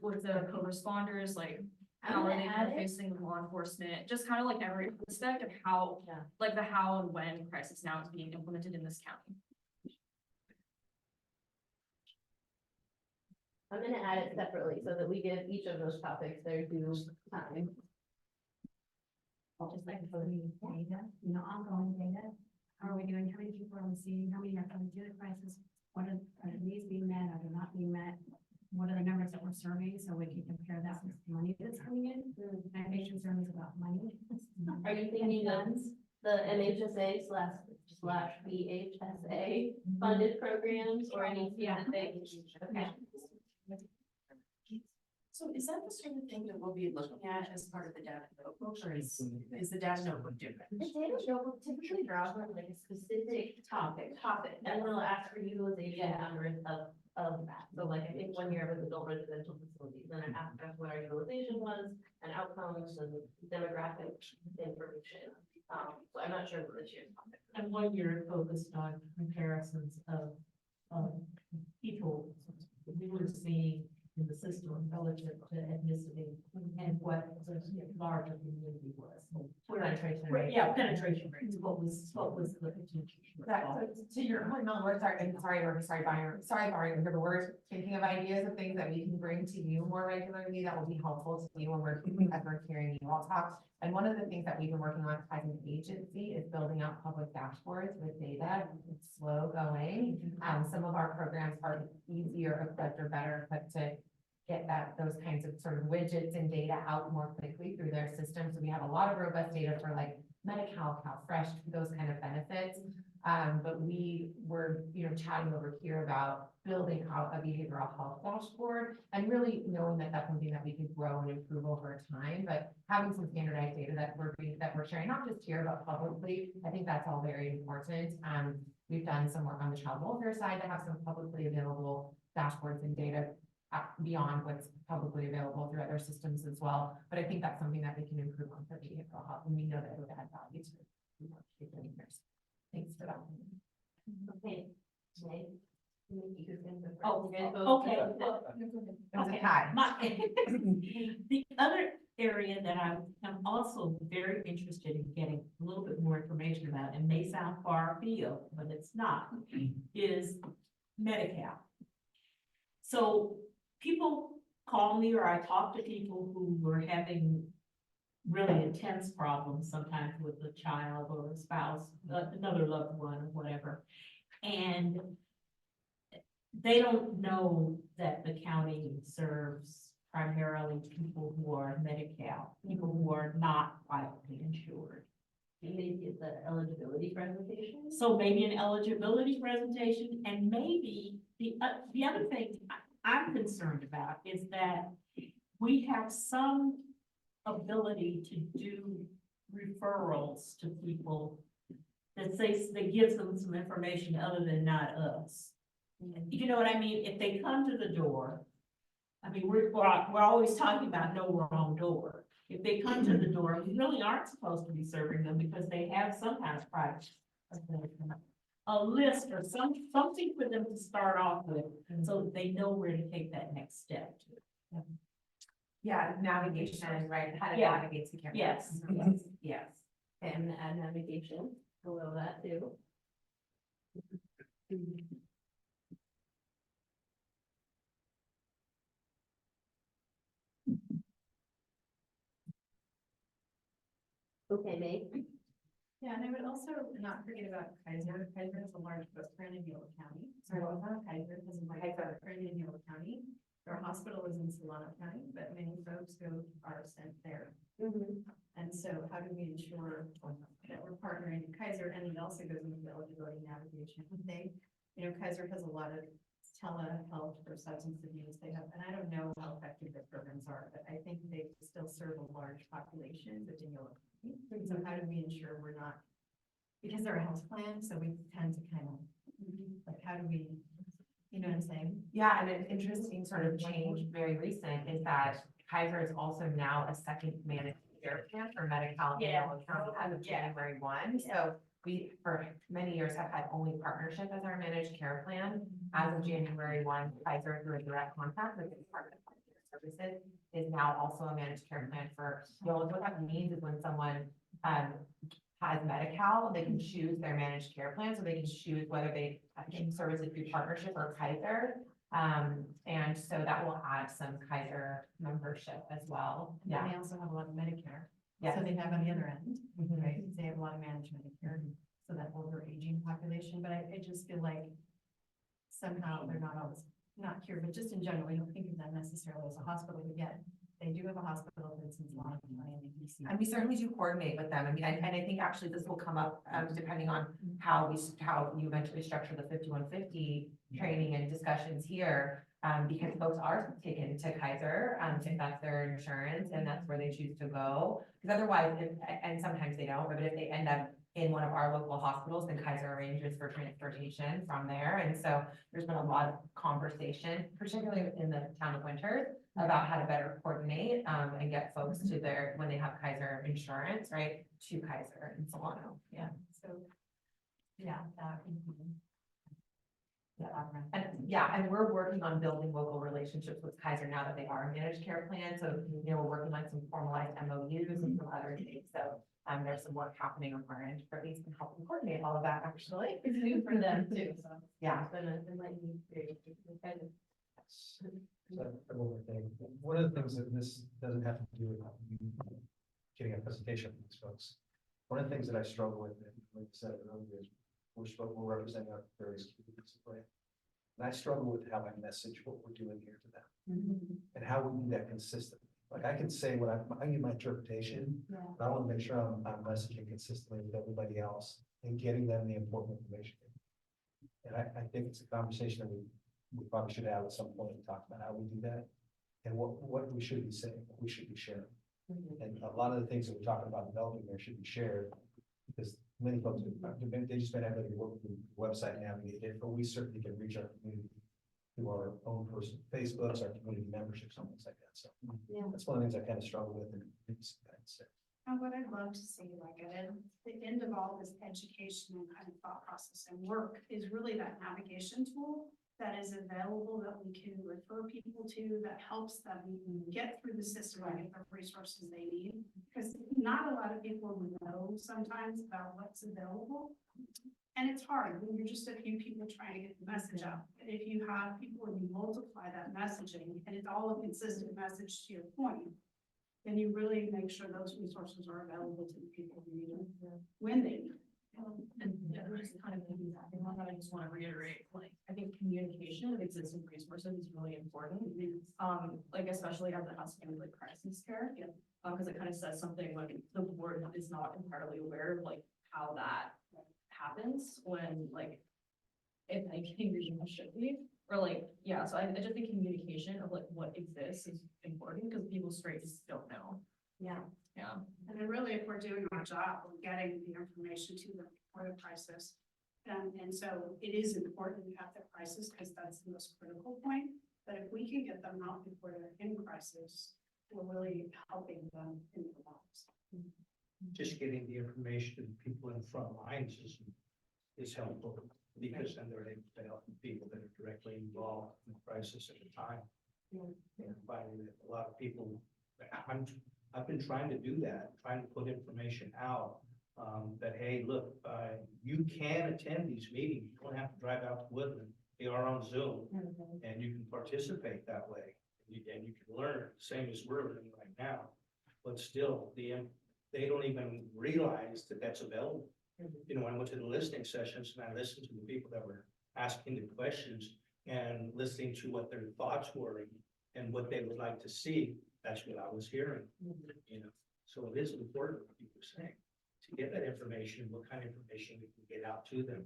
L: With the co-responders, like, how are they interfacing with law enforcement? Just kind of like every aspect of how, like the how and when crisis now is being implemented in this county.
G: I'm gonna add it separately so that we give each of those topics their due time.
H: Just like for the data, you know, ongoing data, how are we doing, how many people are we seeing, how many are coming to the crisis? What are the needs being met, are they not being met? What are the numbers that we're serving, so we can compare that with the money that's coming in? My big concern is about money.
G: Are you thinking of the MHSA slash BHSA funded programs or any specific? Okay.
H: So is that the sort of thing that we'll be looking at as part of the data notebook, or is the data notebook different?
G: The data notebook typically draws on like a specific topic, and we'll ask for utilization numbers of that. So like, I think 1 year with adult residential facilities, and I asked us what our utilization was and outcomes and demographic information. So I'm not sure what this year's topic.
I: And 1 year focused on comparisons of people we were seeing in the system relative to ethnicity and what the larger community was.
F: Penetration rate.
I: Yeah, penetration rates, what was the potential?
F: To your point, Mel, we're sorry, Barry, but we're thinking of ideas of things that we can bring to you more regularly that will be helpful to you when we're hearing you all talk. And one of the things that we've been working on as an agency is building out public dashboards with data. It's slow going. Some of our programs are easier, equipped or better equipped to get those kinds of sort of widgets and data out more quickly through their system. So we have a lot of robust data for like Medi-Cal, CalFresh, those kind of benefits. But we were, chatting over here about building out a behavioral health dashboard and really knowing that that's something that we could grow and improve over time. But having some standardized data that we're sharing, not just here, but publicly, I think that's all very important. We've done some work on the child welfare side to have some publicly available dashboards and data beyond what's publicly available through other systems as well. But I think that's something that we can improve on for behavioral health, and we know that it would add value to Thanks for that.
G: Okay.
I: Oh, okay.
F: It was a tie.
I: The other area that I am also very interested in getting a little bit more information about, and may sound far afield, but it's not, is Medi-Cal. So people call me, or I talk to people who were having really intense problems, sometimes with a child or a spouse, another loved one or whatever. And they don't know that the county serves primarily people who are Medi-Cal, people who are not privately insured.
G: Maybe it's an eligibility presentation.
I: So maybe an eligibility presentation, and maybe the other thing I'm concerned about is that we have some ability to do referrals to people that gives them some information other than not us. You know what I mean? If they come to the door, I mean, we're always talking about no wrong door. If they come to the door, we really aren't supposed to be serving them because they have some kind of privacy. A list or something for them to start off with, so that they know where to take that next step to.
F: Yeah, navigation, right, how to
I: Yeah.
F: navigate to care.
I: Yes, yes.
G: And add navigation below that too. Okay, May.
H: Yeah, and I would also not forget about Kaiser. Kaiser has a large footprint in Yolo County. Sorry, what was that? Kaiser has a large footprint in Yolo County. Their hospital is in Solano County, but many folks are sent there. And so how do we ensure that we're partnering with Kaiser, and it also goes into the eligibility navigation? Kaiser has a lot of telehealth for substance abuse. They have, and I don't know how effective their programs are, but I think they still serve a large population within your. So how do we ensure we're not, because they're a health plan, so we tend to kind of, like, how do we, you know what I'm saying?
F: Yeah, and an interesting sort of change, very recent, is that Kaiser is also now a second managed care plan for Medi-Cal in Yolo County as of January 1. So we, for many years, have had only partnership as our managed care plan. As of January 1, Kaiser, through a direct contact with the Department of Health Care Services, is now also a managed care plan for Yolo. What that means is when someone has Medi-Cal, they can choose their managed care plan, so they can choose whether they can services through partnership or Kaiser. And so that will add some Kaiser membership as well.
H: And then they also have a lot of Medicare.
F: Yeah.
H: So they have on the other end,
F: Mhm.
H: right? They have a lot of managed Medicare, so that older aging population, but I just feel like somehow they're not always, not here, but just in general, we don't think of them necessarily as a hospital, but yet they do have a hospital that's in a lot of money in the DC.
F: And we certainly do coordinate with them. I mean, and I think actually this will come up, depending on how you eventually structure the 5150 training and discussions here. Because folks are taken to Kaiser, if that's their insurance and that's where they choose to go. Because otherwise, and sometimes they don't, but if they end up in one of our local hospitals, then Kaiser arranges for transportation from there. And so there's been a lot of conversation, particularly in the town of Winters, about how to better coordinate and get folks to their, when they have Kaiser insurance, right, to Kaiser and Solano.
H: Yeah, so, yeah, that would be.
F: And we're working on building local relationships with Kaiser now that they are a managed care plan. So, we're working on some formalized MOUs and some other things. So there's some work happening on our end for these and helping coordinate all of that, actually.
H: It's new for them too, so.
F: Yeah.
H: It's been like, kind of.
M: So, one more thing. One of the things that this doesn't have to do with getting a presentation from these folks. One of the things that I struggle with, and like I said earlier, is we're representing our various communities, right? And I struggle with how I message what we're doing here to them and how we do that consistently. Like I can say what I give my interpretation, but I want to make sure I'm messaging consistently with everybody else and getting them the important information. And I think it's a conversation that we probably should have at some point and talk about how we do that and what we should be saying, what we should be sharing. And a lot of the things that we're talking about developing there should be shared because many folks, they just may not have to work with the website and navigate it, but we certainly can reach our community through our own personal Facebooks, our community memberships, things like that. So that's one of the things I kind of struggle with and
B: And what I'd love to see, like at the end of all this education and kind of thought process and work is really that navigation tool that is available that we can refer people to that helps them get through the system and get the resources they need. Because not a lot of people know sometimes about what's available. And it's hard when you're just a few people trying to get the message out. But if you have people and you multiply that messaging and it's all a consistent message to your point, then you really make sure those resources are available to the people who need them when they need them.
L: And yeah, we're just kind of thinking that, and one that I just want to reiterate, like, I think communication of existing resources is really important. Like especially as it has to do with like crisis care, because it kind of says something like the board is not entirely aware of like how that happens when like, if anything regional should be, or like, yeah, so I just think communication of like what exists is important because people straight just don't know.
H: Yeah.
L: Yeah.
B: And then really, if we're doing our job, we're getting the information to them before the crisis. And so it is important to have the crisis because that's the most critical point. But if we can get them out before they're in crisis, we're really helping them in their lives.
K: Just getting the information to the people in the front lines is helpful because then they're able to help the people that are directly involved in the crisis at the time. And finding that a lot of people, I've been trying to do that, trying to put information out that, hey, look, you can attend these meetings. You don't have to drive out to Woodland. They are on Zoom and you can participate that way. And you can learn the same as we're learning right now. But still, they don't even realize that that's available. You know, I went to the listening sessions and I listened to the people that were asking the questions and listening to what their thoughts were and what they would like to see. That's what I was hearing, you know, so it is important what people are saying to get that information, what kind of information we can get out to them.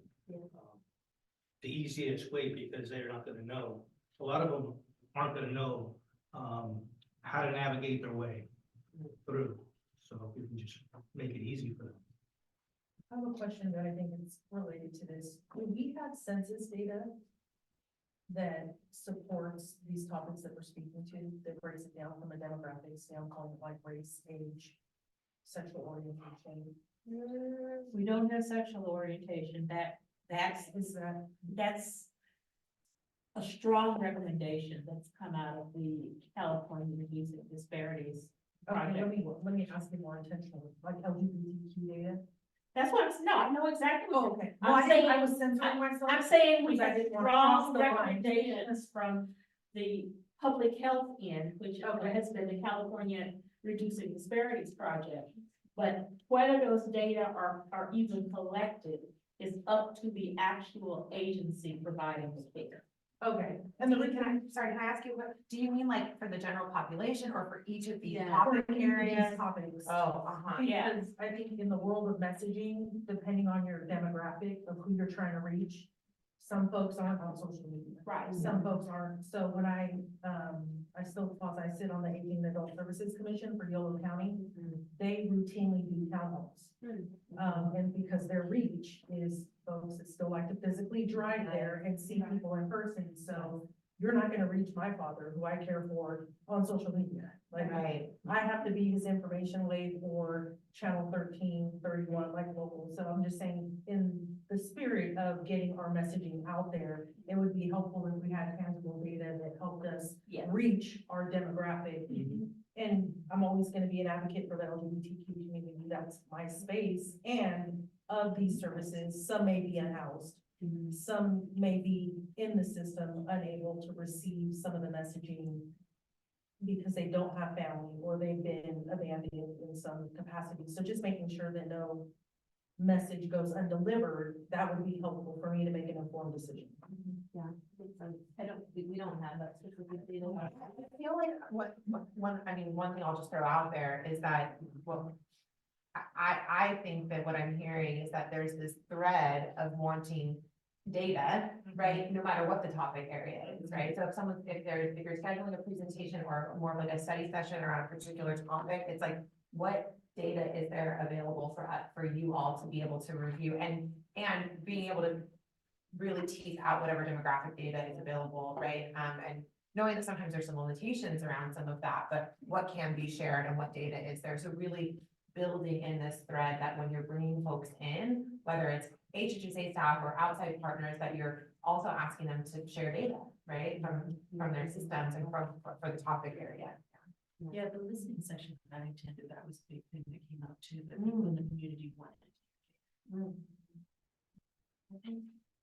K: the easiest way because they're not gonna know. A lot of them aren't gonna know, how to navigate their way through. So if we can just make it easy for them.
A: I have a question that I think is related to this. Do we have census data that supports these topics that we're speaking to, that breaks it down from a demographic standpoint, like race, age, sexual orientation?
I: We don't have sexual orientation,
A: Is that,
I: that's a strong recommendation that's come out of the California Reducing Disparities
A: okay,
I: Project.
A: let me ask you more intentionally, like LGBTQ data?
I: That's what I'm, no, I know exactly what.
A: Okay.
I: I'm
A: Well, I think I
I: saying-
A: was censoring myself.
I: I'm saying we
A: Because I
I: have
A: didn't want to cross
I: strong
A: the line.
I: recommendations from the public health end, which
A: Okay.
I: has been the California Reducing Disparities Project. But whether those data are even collected is up to the actual agency providing the care.
A: Okay,
F: And then can I ask you, what, do you mean like for the general population or for each of these
I: Yeah.
F: topic
A: for
F: areas?
A: these topics.
F: Oh, uh-huh.
I: Yeah.
A: Because I think in the world of messaging, depending on your demographic of who you're trying to reach, some folks aren't on social media.
I: Right.
A: Some folks aren't. So when I still, I sit on the 18 Adult Services Commission for Yolo County, they routinely do town halls. And because their reach is folks that still like to physically drive there and see people in person, so you're not gonna reach my father, who I care for, on social media. Like,
F: Right.
A: I have to be his information laid for channel 13, 31, like local, so I'm just saying, in the spirit of getting our messaging out there, it would be helpful if we had tangible data that helped us
I: Yes.
A: reach our demographic. And I'm always gonna be an advocate for the LGBTQ community, that's my space, and of these services, some may be unhoused. Some may be in the system, unable to receive some of the messaging because they don't have family or they've been abandoned in some capacity. So just making sure that no message goes undelivered, that would be helpful for me to make an informed decision.
G: Yeah, we don't have that specific data.
F: I feel like one thing I'll just throw out there is that, well, I think that what I'm hearing is that there's this thread of wanting data, right? No matter what the topic area is, right? So if you're scheduling a presentation or more of like a study session around a particular topic, it's like, what data is there available for you all to be able to review and being able to really tease out whatever demographic data is available, right? And knowing that sometimes there's some limitations around some of that, but what can be shared and what data is there? So really building in this thread that when you're bringing folks in, whether it's HHSA staff or outside partners, that you're also asking them to share data, right? From their systems and for the topic area.
J: Yeah, the listening session that I attended, that was a big thing that came up too, that people in the community wanted.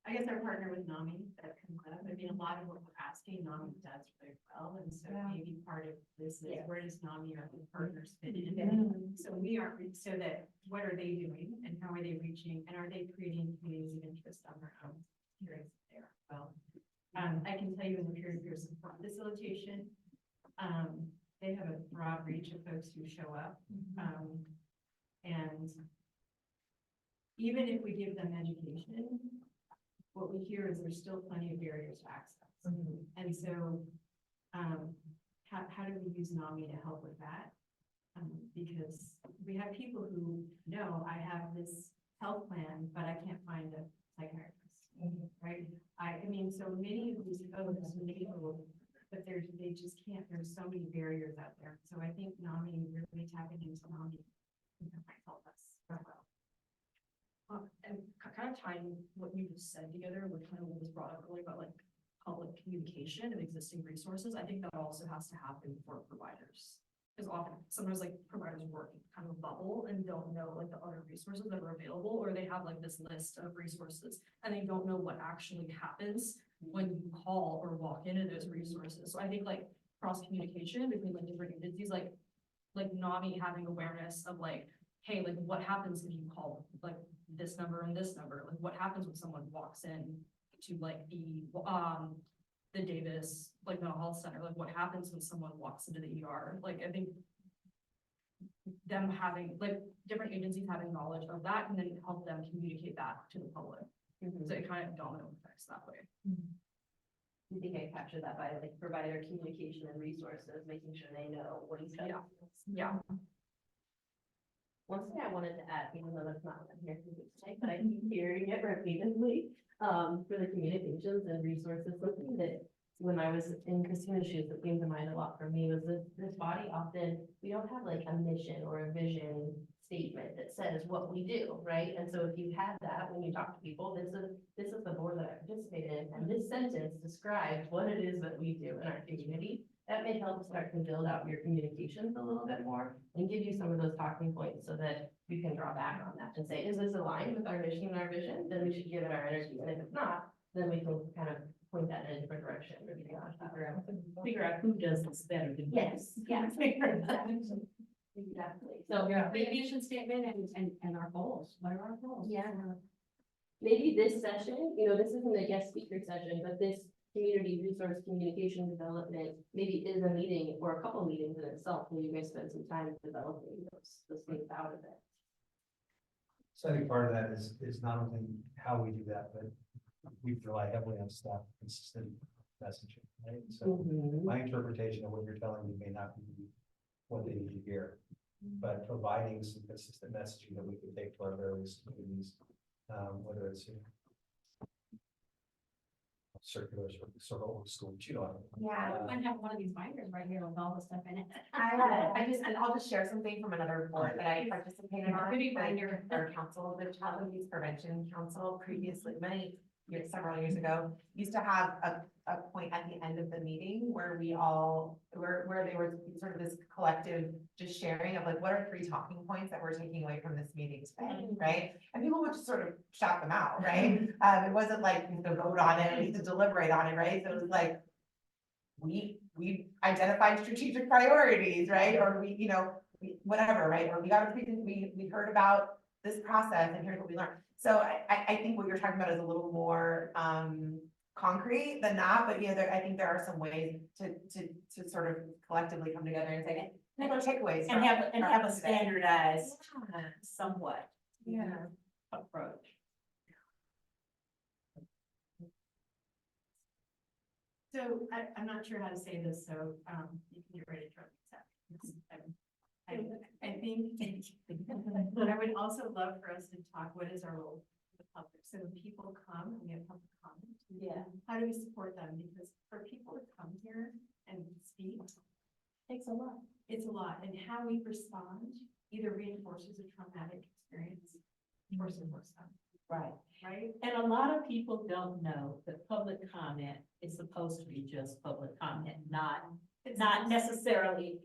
J: I guess our partner with NAMI, that comes up, I mean, a lot of what we're asking, NAMI does very well, and so maybe part of this is where does NAMI or the partners fit in? So we are, so that, what are they doing and how are they reaching, and are they creating communities of interest on their own? Hearings there, well, I can tell you in the peer-to-peer support facilitation, they have a broad reach of folks who show up, and even if we give them education, what we hear is there's still plenty of barriers to access. And so, how do we use NAMI to help with that? Because we have people who know I have this health plan, but I can't find a psychiatrist, right? I mean, so many of these folks know, but they just can't, there's so many barriers out there. So I think NAMI, really tapping into NAMI might help us as well.
L: And kind of tying what you just said together with kind of what was brought up earlier about like public communication of existing resources, I think that also has to happen for providers. Because often, sometimes like providers work in kind of a bubble and don't know like the other resources that are available, or they have like this list of resources and they don't know what actually happens when you call or walk into those resources. So I think like cross communication between like different agencies, like NAMI having awareness of like, hey, like what happens if you call like this number and this number, like what happens when someone walks in to like the Davis like mental health center, like what happens when someone walks into the ER? Like I think them having like different agencies having knowledge of that and then help them communicate that to the public. So it kind of domino effects that way.
G: You think I captured that by like provider communication and resources, making sure they know what he's done?
L: Yeah.
G: One thing I wanted to add, even though that's not what I'm here to do today, but I keep hearing it repeatedly, for the communications and resources, something that when I was in Christina's shoes, that came to mind a lot for me was this body often, we don't have like a mission or a vision statement that says what we do, right? And so if you have that, when you talk to people, this is the board that I participated in, and this sentence describes what it is that we do in our community. That may help start to build out your communications a little bit more and give you some of those talking points so that you can draw back on that and say, is this aligned with our mission and our vision? Then we should give it our energy. And if it's not, then we can kind of point that in a different direction.
I: Figure out who does this better than.
G: Yes, yes. Exactly. So,
J: Yeah. The vision statement and our goals, what are our goals?
G: yeah. Maybe this session, this isn't a guest speaker session, but this community resource communication development maybe is a meeting or a couple meetings in itself, where you guys spend some time developing those things out of it.
M: So I think part of that is not only how we do that, but we rely heavily on staff consistent messaging, right? So my interpretation of what you're telling me may not be what they need to hear, but providing some consistent messaging that we can take to our various communities, whether it's circulars or sort of old school,
F: Yeah.
J: I have one of these binders right here with all the stuff in it.
F: And I'll just share something from another board that I participated on.
J: Marketing
F: like
J: binder.
F: Our council, the Child Abuse Prevention Council previously, several years ago, used to have a point at the end of the meeting where we all, where there was sort of this collective just sharing of like, what are 3 talking points that we're taking away from this meeting today, right? And people would just sort of shout them out, right? It wasn't like, you have to vote on it, you have to deliberate on it, right? So it was like, we identified strategic priorities, right? Or whatever, right? Or we got we heard about this process and here's what we learned. So I think what you're talking about is a little more concrete than that, but I think there are some ways to sort of collectively come together and say, hey, no takeaways.
I: And have a
F: from today."
I: standardized somewhat
F: Yeah.
I: approach.
H: So I'm not sure how to say this, so, you can get ready to accept. I think, I would also love for us to talk, what is our role for the public? So when people come, and we have public comment.
G: Yeah.
H: How do we support them? Because for people to come here and speak,
G: Takes a lot.
H: it's a lot, and how we respond either reinforces a traumatic experience or supports them,
I: Right.
H: right?
I: And a lot of people don't know that public comment is supposed to be just public comment, not necessarily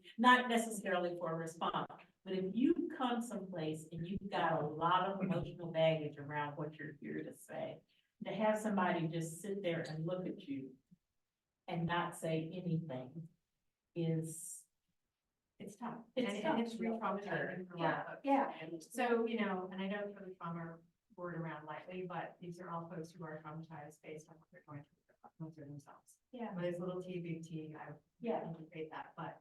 I: for a response. But if you come someplace and you've got a lot of emotional baggage around what you're here to say, to have somebody just sit there and look at you and not say anything
H: It's tough.
I: It's
H: And
I: tough.
H: it's re-traumatizing for a lot of folks.
I: Yeah.
H: And so, and I don't throw the trauma word around lightly, but these are all folks who are traumatized based on what they're going through themselves.
I: Yeah.
H: Whether it's little t, big T, I
I: Yeah.
H: debate that, but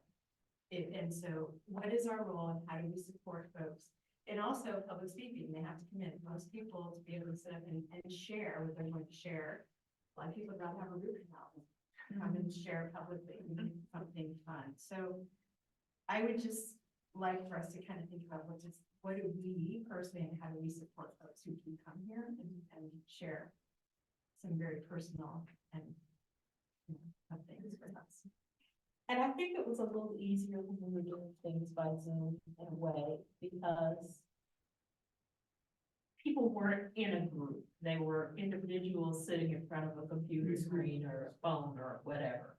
H: and so what is our role and how do we support folks? And also public speaking, they have to commit. Most people to be able to sit up and share what they're going to share. A lot of people don't have a root canal. Come and share publicly something fun. So I would just like for us to kind of think about what do we personally and how do we support folks who can come here and share some very personal and things with us.
I: And I think it was a little easier when we were doing things by Zoom in a way, because people weren't in a group. They were individuals sitting in front of a computer screen or a phone or whatever.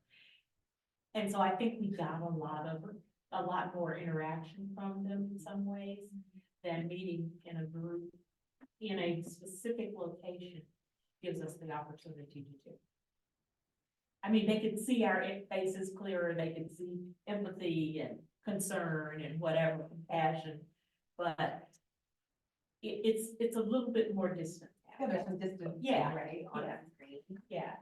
I: And so I think we got a lot more interaction from them in some ways than meeting in a group in a specific location gives us the opportunity to do. I mean, they could see our faces clearer, they could see empathy and concern and whatever, compassion, but it's a little bit more distant.
F: Yeah, there's some distance.
I: Yeah.
F: Right, on that screen.
I: Yeah.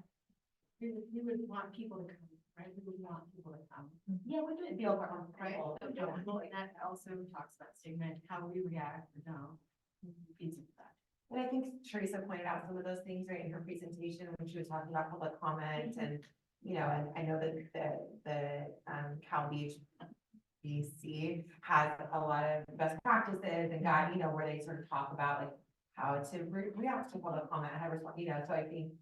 H: We would want people to come, right? We would want people to come.
I: Yeah, we do
H: Feel comfortable, right? And that also talks about stigma, and how we react or don't feeds into that.
F: And I think Teresa pointed out some of those things right in her presentation when she was talking about public comment and, you know, and I know that Cal Beach BC has a lot of best practices and guide, you know, where they sort of talk about like how to react to public comment, how to respond, you know, so I think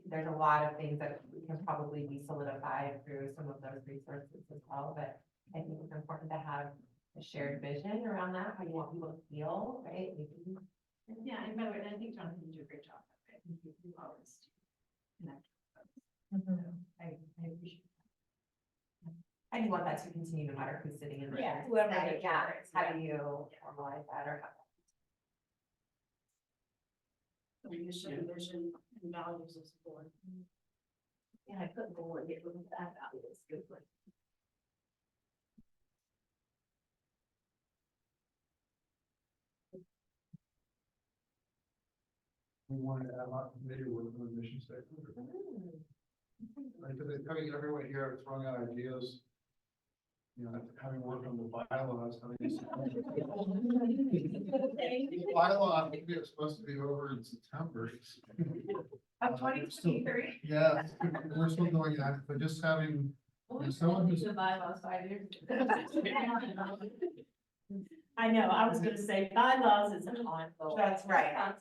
F: there's a lot of things that can probably be solidified through some of those resources as well, but I think it's important to have a shared vision around that, how you want people to feel, right?
H: Yeah, and by the way, and I think Jonathan did a great job. I think you always connect. I appreciate.
F: And you want that to continue no matter who's sitting in the.
H: Yeah,
F: whoever
H: whoever
F: the
H: the
F: yeah,
H: chair is,
F: how do you formalize that or?
B: The mission, vision, and values of the board.
I: Yeah, I couldn't go and get rid of that value, it's good.
E: We wanted to have a committee work on the mission statement. Like, having everyone here throwing out ideas. You know, having worked on the bylaws, bylaw, maybe it's supposed to be over in September.
F: Of 2023?
E: Yeah, we're still going at it, but just having, someone who's.
I: The bylaws 5 years ago. I know, I was gonna say bylaws is an ongoing.
F: That's right.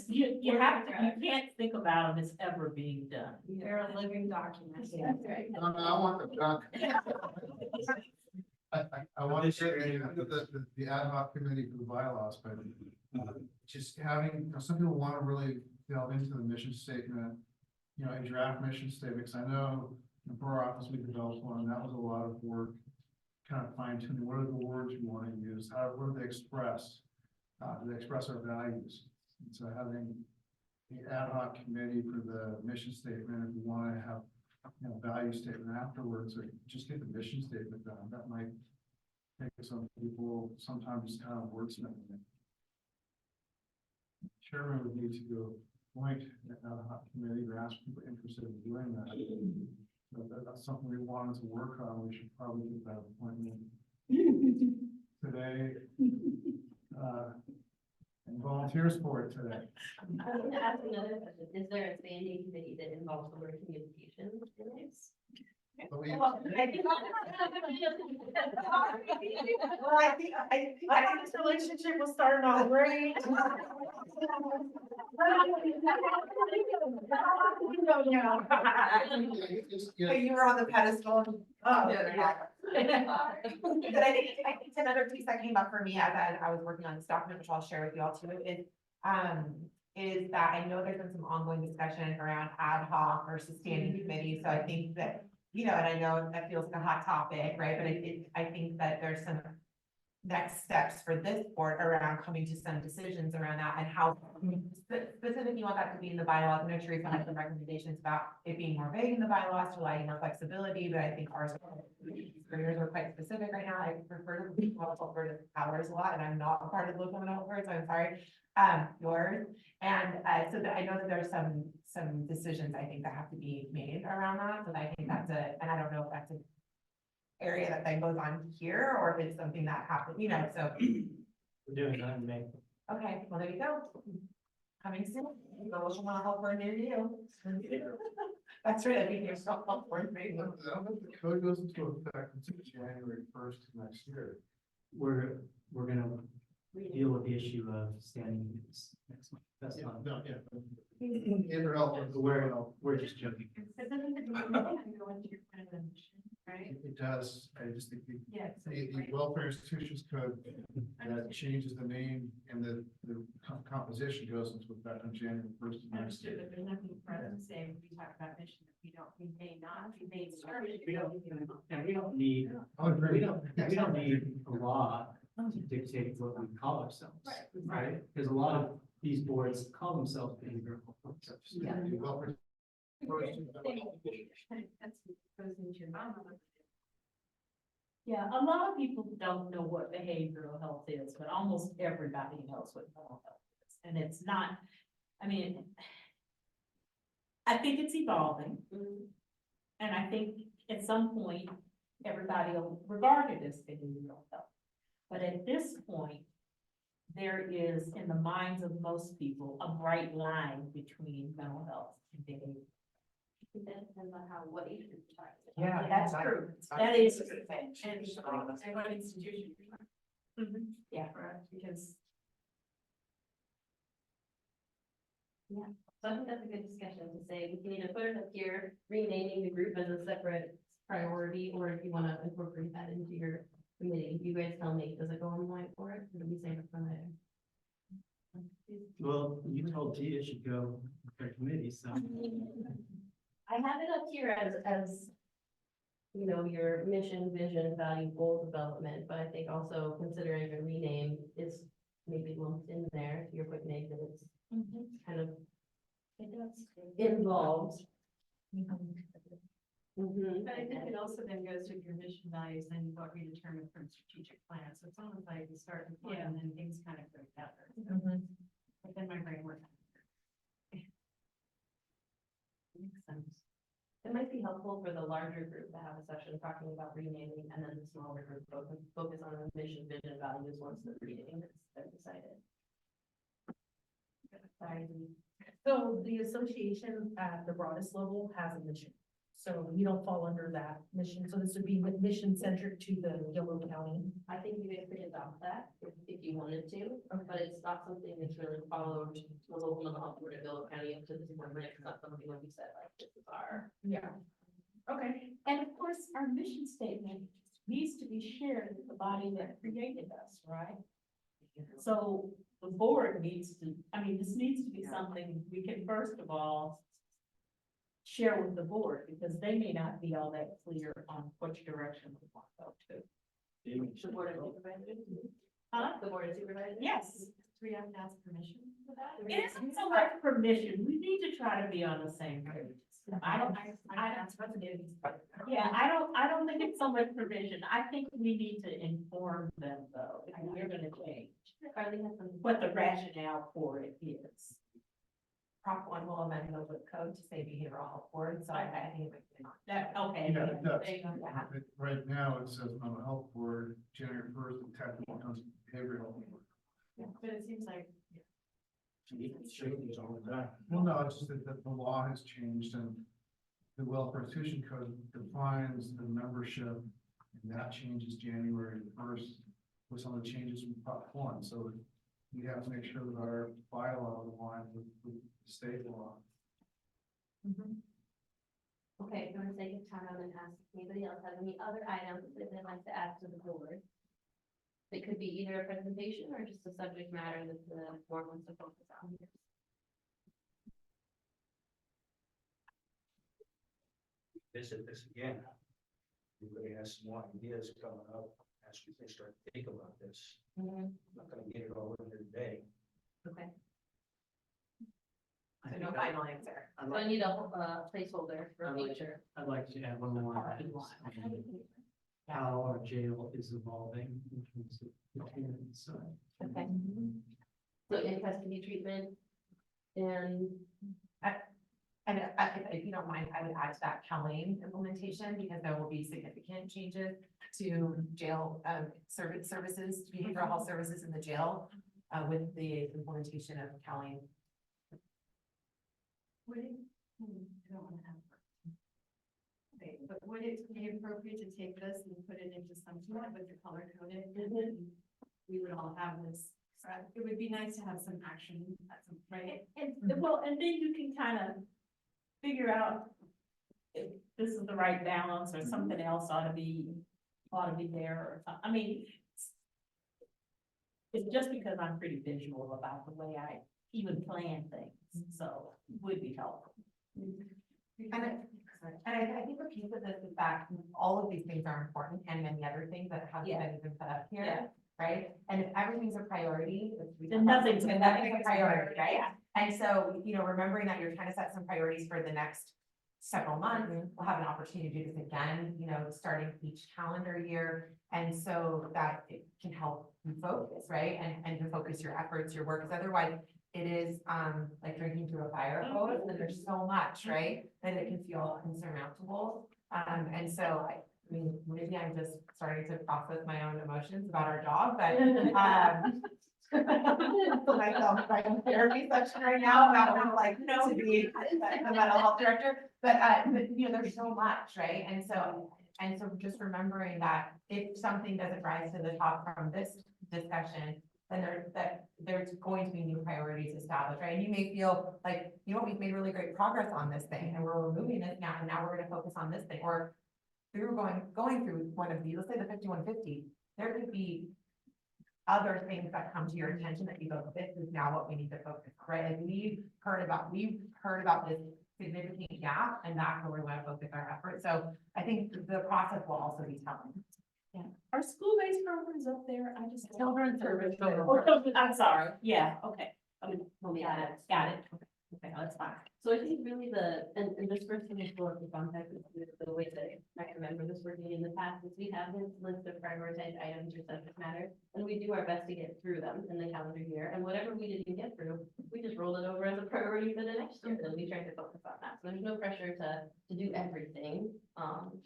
I: You have to, you can't think about them as ever being done.
B: They're a living document.
E: No, I want the junk. I want to say the ad hoc committee for the bylaws, but just having, some people want to really delve into the mission statement, you know, a draft mission statement, because I know for our office, we developed one, and that was a lot of work, kind of fine tuning, what are the words you want to use, what do they express? Do they express our values? And so having the ad hoc committee for the mission statement, if you want to have, you know, value statement afterwards, or just get the mission statement done, that might take some people sometimes just kind of wordsmithing it. Chairman would need to go appoint an ad hoc committee or ask people interested in doing that. So that's something we wanted to work on. We should probably get that appointment today. And volunteers for it today.
G: I was gonna ask another question. Is there a standing committee that involves over communication in this?
E: But we-
F: Well, I think this relationship was starting off great. You were on the pedestal. Oh, yeah. But I think another piece that came up for me as I was working on this document, which I'll share with you all too, is that I know there's been some ongoing discussion around ad hoc versus standing committee, so I think that, you know, and I know that feels like a hot topic, right, but I think that there's some next steps for this board around coming to some decisions around that and how specific you want that to be in the bylaws. I know Teresa had some recommendations about it being more vague in the bylaws to allow you more flexibility, but I think yours are quite specific right now. I prefer to be over to powers a lot, and I'm not a part of the local development board, so I'm sorry. Yours, and so that I know that there's some decisions I think that have to be made around that, so I think that's and I don't know if that's an area that then goes on here, or if it's something that happens, you know, so.
C: We're doing that in May.
F: Okay, well, there you go. Coming soon, you always want to help for a new deal. That's right, I think you're still up for it.
E: I don't know if the code goes into effect until January 1st next year.
C: We're gonna deal with the issue of standing meetings next month. That's not, we're just joking.
H: But doesn't it go into your kind of mission, right?
E: It does, I just think
H: Yes.
E: the Welfare Institutions Code that changes the name and the composition goes into effect on January 1st of next
H: Understood,
E: year.
H: but there's nothing for us to say, when we talk about mission, that we may not, we may start.
C: We don't need,
E: I would agree.
C: we don't need a law to dictate what we call ourselves. Right? Because a lot of these boards call themselves behavioral health services.
H: Yeah.
E: The Welfare-
H: That's goes into your mouth.
I: Yeah, a lot of people don't know what behavioral health is, but almost everybody knows what mental health is. And it's not, I mean, I think it's evolving. And I think at some point, everybody will regard it as behavioral health. But at this point, there is, in the minds of most people, a bright line between mental health and behavior.
G: That depends on how, what age group you're talking about.
N: Yeah.
I: That's
N: that-
I: true.
N: I
I: That
N: think
I: is,
N: it's a good thing.
J: And what institution you're talking.
I: yeah.
J: Correct, because
G: So I think that's a good discussion to say, we can either put it up here, renaming the group as a separate priority, or if you wanna incorporate that into your committee, you guys tell me, does it go on line for it, or do we say it from there?
C: Well, you told Tia it should go with her committee, so.
G: I have it up here as, you know, your mission, vision, value, goal development, but I think also considering a rename is maybe lumped in there, to your point, Meg, that it's kind of involved. Mhm.
J: But I think it also then goes with your mission values and what we determine from strategic plan. So it's almost like you start with one and then things kind of go together. But then my brain works.
G: Makes sense. It might be helpful for the larger group to have a session talking about renaming, and then the smaller group focus on the mission, vision, values once the renaming is decided. Sorry.
A: So the association at the broadest level has a mission. So you don't fall under that mission. So this would be mission centric to the Yolo County.
G: I think you guys could adopt that if you wanted to, but it's not something that's really followed the local mental health board of Yolo County up to this point, it's not something that we said like, this is our.
A: Yeah. Okay.
I: And of course, our mission statement needs to be shared with the body that created us, right? So the board needs to, I mean, this needs to be something we can first of all share with the board, because they may not be all that clear on which direction we want to go to.
G: The board of supervisors?
I: Huh?
G: The board of supervisors?
I: Yes,
J: Do we have to ask permission for that?
I: it isn't so much permission, we need to try to be on the same page. I don't Yeah, I don't think it's so much provision. I think we need to inform them though, if we're gonna change,
G: Carly has some.
I: what the rationale for it is.
F: Prop one will amend the WIC code to say behavioral health board, so I think it would.
I: That, okay.
E: Yeah, it does.
I: there you go.
E: Right now, it says mental health board, January 1st, and technically becomes behavioral health board.
J: But it seems like.
K: Changes all the time.
E: Well, no, it's just that the law has changed and the welfare institution code defines the membership, and that changes January 1st with some of the changes from Prop one, so we have to make sure that our bylaw aligns with the state law.
G: Okay, for the sake of time, I'm gonna ask, anybody else have any other items that they'd like to add to the board? It could be either a presentation or just a subject matter that the board wants to focus on.
K: Visit this again. Everybody has some more ideas coming up as we start to think about this. I'm not gonna get it all in here today.
G: Okay,
F: So no final answer.
G: so I need a placeholder for
C: I'd like-
G: future.
C: I'd like to add one more. How our jail is evolving in terms of the tenant side.
G: Okay. So in custody treatment and
F: And if you don't mind, I would add to that Calais implementation, because there will be significant changes to jail, services, behavioral health services in the jail, with the implementation of Calais.
J: Would it, I don't wanna have. Okay, but would it be appropriate to take this and put it into some sort with the color coded? We would all have this, so it would be nice to have some action at some, right?
I: And, well, and then you can kind of figure out if this is the right balance or something else ought to be there, or something. I mean, it's just because I'm pretty visual about the way I even plan things, so it would be helpful.
F: I think the piece of this is that all of these things are important, and many other things that haven't
I: Yeah.
F: been even put up
I: Yeah.
F: here, right? And if everything's a priority, which we
I: Then
F: talked about,
I: nothing's-
F: then nothing's a priority, right? And so, you know, remembering that you're trying to set some priorities for the next several months, we'll have an opportunity to do this again, you know, starting each calendar year. And so that it can help you focus, right? And to focus your efforts, your work, because otherwise it is, like drinking through a fire hose, and there's so much, right? That it can feel insurmountable. And so I mean, maybe I'm just starting to process my own emotions about our job, but, So myself, I'm therapy section right now, about how like, to be the mental health director, but you know, there's so much, right? And so just remembering that if something doesn't rise to the top from this discussion, then there's going to be new priorities established, right? And you may feel like, you know, we've made really great progress on this thing, and we're removing this now, and now we're gonna focus on this thing, or through going through one of these, let's say the 5150, there could be other things that come to your attention that you go, this is now what we need to focus on, right? Like we've heard about this significant gap, and that's where we want to focus our efforts. So I think the process will also be telling.
I: Are school-based programs up there? I just.
F: Children's service.
I: I'm sorry, yeah, okay. Got it. Okay, that's fine.
G: So I think really and this first thing is for the context is the way that I remember this working in the past is we have this list of prioritized items or subject matter, and we do our best to get through them in the calendar year, and whatever we didn't get through, we just roll it over as a priority for the next year, and we try to focus on that. So there's no pressure to do everything.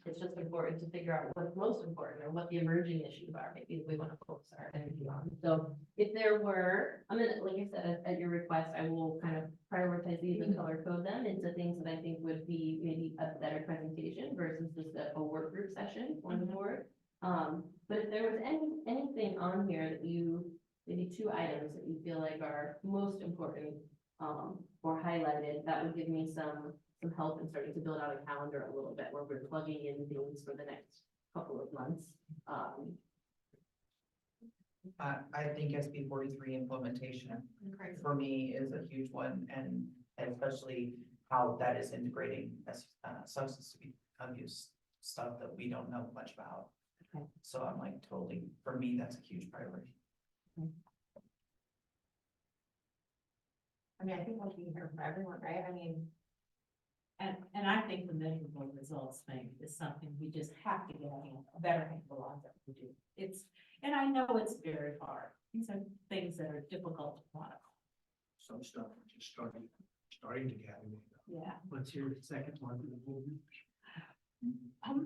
G: It's just important to figure out what's most important or what the emerging issues are, maybe we want to focus our energy on. So if there were, I mean, like I said, at your request, I will kind of prioritize these and color code them into things that I think would be maybe a better presentation versus just a work group session on the board. But if there was anything on here that maybe 2 items that you feel like are most important, or highlighted, that would give me some help in starting to build out a calendar a little bit where we're plugging in things for the next couple of months.
N: I think SB 43 implementation for me is a huge one, and especially how that is integrating substance abuse stuff that we don't know much about.
F: Okay.
N: So I'm like totally, for me, that's a huge priority.
F: I mean, I think what we hear from everyone, right? I mean,
I: And I think the measurable results thing is something we just have to get a better handle on that we do. And I know it's very hard. These are things that are difficult to quantify.
K: Some stuff just starting to gather.
I: Yeah.
C: What's your second one?